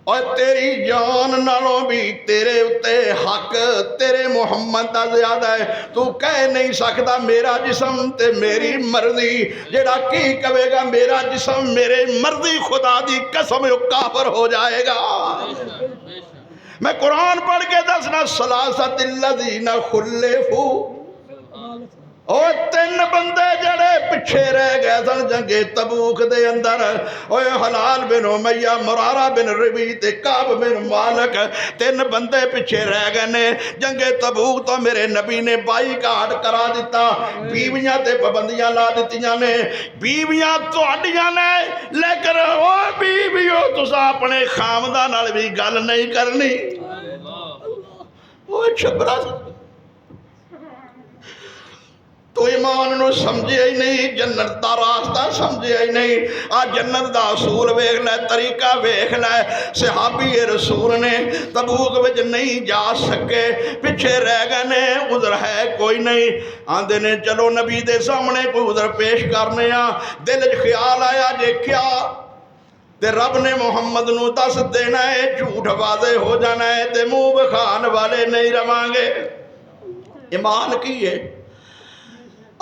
और तेरी जान नालों भी तेरे उत्ते हक तेरे मुहम्मद का ज्यादा है। तू कह नहीं सकता मेरा जिसम ते मेरी मर्जी। जेड़ा की कहेगा मेरा जिसम मेरे मर्जी खुदा दी कसम काफर हो जाएगा। मैं कुरान पढ़ के दसना सलासतिल्लज़ीना खुल्लिफू। और 3 बंदे जड़े पिछे रह गए सन जंगे तबूक दे अंदर। ओए हलाल बिन उमैया, मुरारा बिन रबी ते काब बिन मालिक 3 बंदे पिछे रह गए ने जंगे तबूक तो मेरे नबी ने बाईकाट करा दिता। बीवियां ते पाबंदियां ला दित्तियां ने। बीवियां तुहाडियां ने लेकिन ओ बीवियो तुसां अपने खामदा नाल भी गल नहीं करनी। ओ छबरा तो ईमान नूं समझिया ही नहीं, जन्नत का रास्ता समझिया ही नहीं। आ जन्नत का असूल वेख लै, तरीका वेख लै। सहाबी रसूल ने तबूक विच नहीं जा सके, पिछे रह गए ने। उधर है कोई नहीं। आंदे ने चलो नबी दे सामने कोई उधर पेश करने आ। दिल च ख्याल आया जे क्या ते रब ने मुहम्मद नूं दस देना है, झूठ वादे हो जाना है ते मुंह विखान वाले नहीं रवांगे। ईमान की है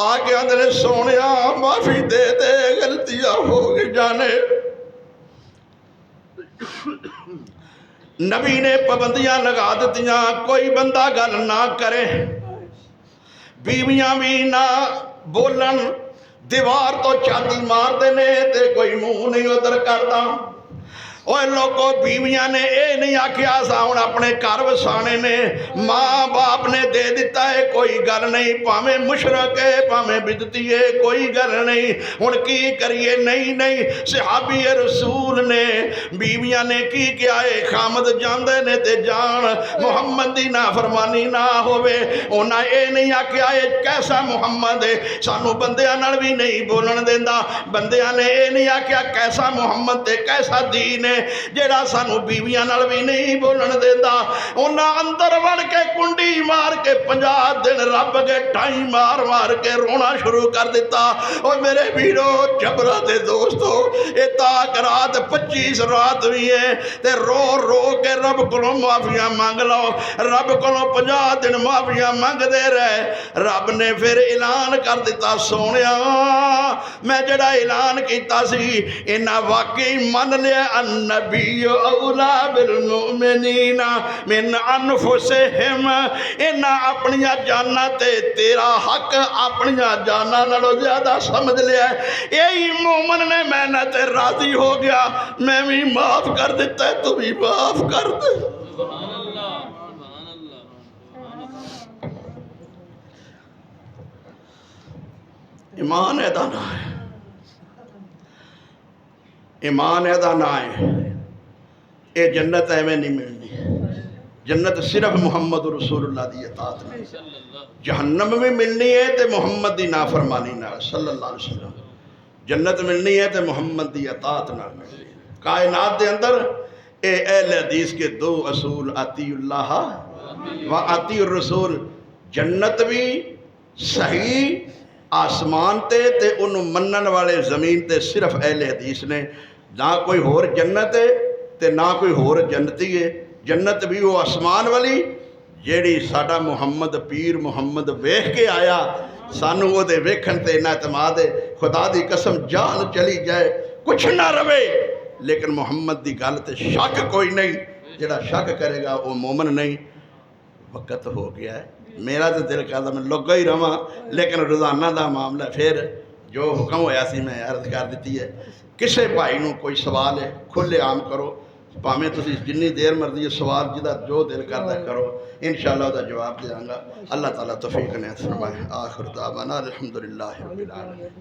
आके आंदे सोने माफी दे दे गलतियां हो गई जाने। नबी ने पाबंदियां लगा दित्तियां कोई बंदा गल ना करे, बीवियां भी ना बोलन, दीवार तो छाती मारते ने ते कोई मुंह नहीं उधर करता। ओए लोगों बीवियां ने यह नहीं आख्या सा हुण अपने घर वसाने ने, माँ बाप ने दे दिता है कोई गल नहीं, भावें मुशरक है भावें बिदती है कोई गल नहीं, हुण की करिए। नहीं नहीं सहाबी रसूल ने बीवियां ने की किया है, खामद जांदे ने ते जान मुहम्मद दी नाफरमानी ना होवे। उन्हां ये नहीं आख्या है कैसा मुहम्मद है सानू बंदियां नाल भी नहीं बोलन देंदा, बंदियां ने ये नहीं आख्या कैसा मुहम्मद ते कैसा दीन है जेड़ा सानू बीवियां नाल भी नहीं बोलन देंदा। उन्हां अंदर वड़ के कुंडी मार के 50 दिन रब के ठाई मार मार के रोना शुरू कर दिता। और मेरे वीरो जबरा दे दोस्तों ये ताक रात 25 रात भी है ते रो रो के रब कोलों माफिया मंग लो, रब कोलों 50 दिन माफिया मंगदे रहे। रब ने फिर ऐलान कर दिता सोनिया मैं जड़ा ऐलान किया सी इन्हां वाकई मन लिया नबी औला बिल मुमिनीना मिन अनफुसिहिम, इन्हां अपनियां जानां ते तेरा हक अपनियां जानां नालों ज्यादा समझ लिया। यही मोमन ने मैंने ते राजी हो गया, मैं भी माफ कर दिता तू भी माफ कर दे। ईमान एदा ना है, ईमान एदा ना है। ये जन्नत एवं नहीं मिलनी, जन्नत सिर्फ मुहम्मद रसूलुल्लाह दी अतात में, जहन्नम भी मिलनी है तो मुहम्मद दी नाफरमानी नाल सल्लल्लाहु अलैहि वसल्लम, जन्नत मिलनी है तो मुहम्मद दी अतात नाल मिलनी है। कायनात के अंदर ये अहले हदीस के 2 असूल अतीउल्लाह व अतीउर रसूल, जन्नत भी सही आसमान ते उन्हों मनन वाले जमीन ते सिर्फ अहले हदीस ने, ना कोई होर जन्नत है ते ना कोई होर जन्नती है। जन्नत भी वो आसमान वाली जेड़ी साडा मुहम्मद पीर मुहम्मद वेख के आया, सानू ओदे वेखण ते इन्ना एतमाद है, खुदा दी कसम जान चली जाए कुछ ना रवे लेकिन मुहम्मद दी गल ते शक कोई नहीं, जेड़ा शक करेगा वो मोमन नहीं। वक्त हो गया है, मेरा तो दिल करदा मैं लुगा ही रवां, लेकिन रोज़ाना का मामला फिर जो हुक्म होया सी मैं अर्ज कर दी है। किसी भाई नूं कोई सवाल है खुले आम करो, भावें तुसीं जिन्नी देर मर्जी सवाल जिहदा जो दिल करदा करो, इंशाअल्लाह उहदा जवाब देंगा। अल्लाह ताला तौफीक ने फरमाए। आखिर दावाना अल्हम्दुलिल्लाहि रब्बिल आलमीन।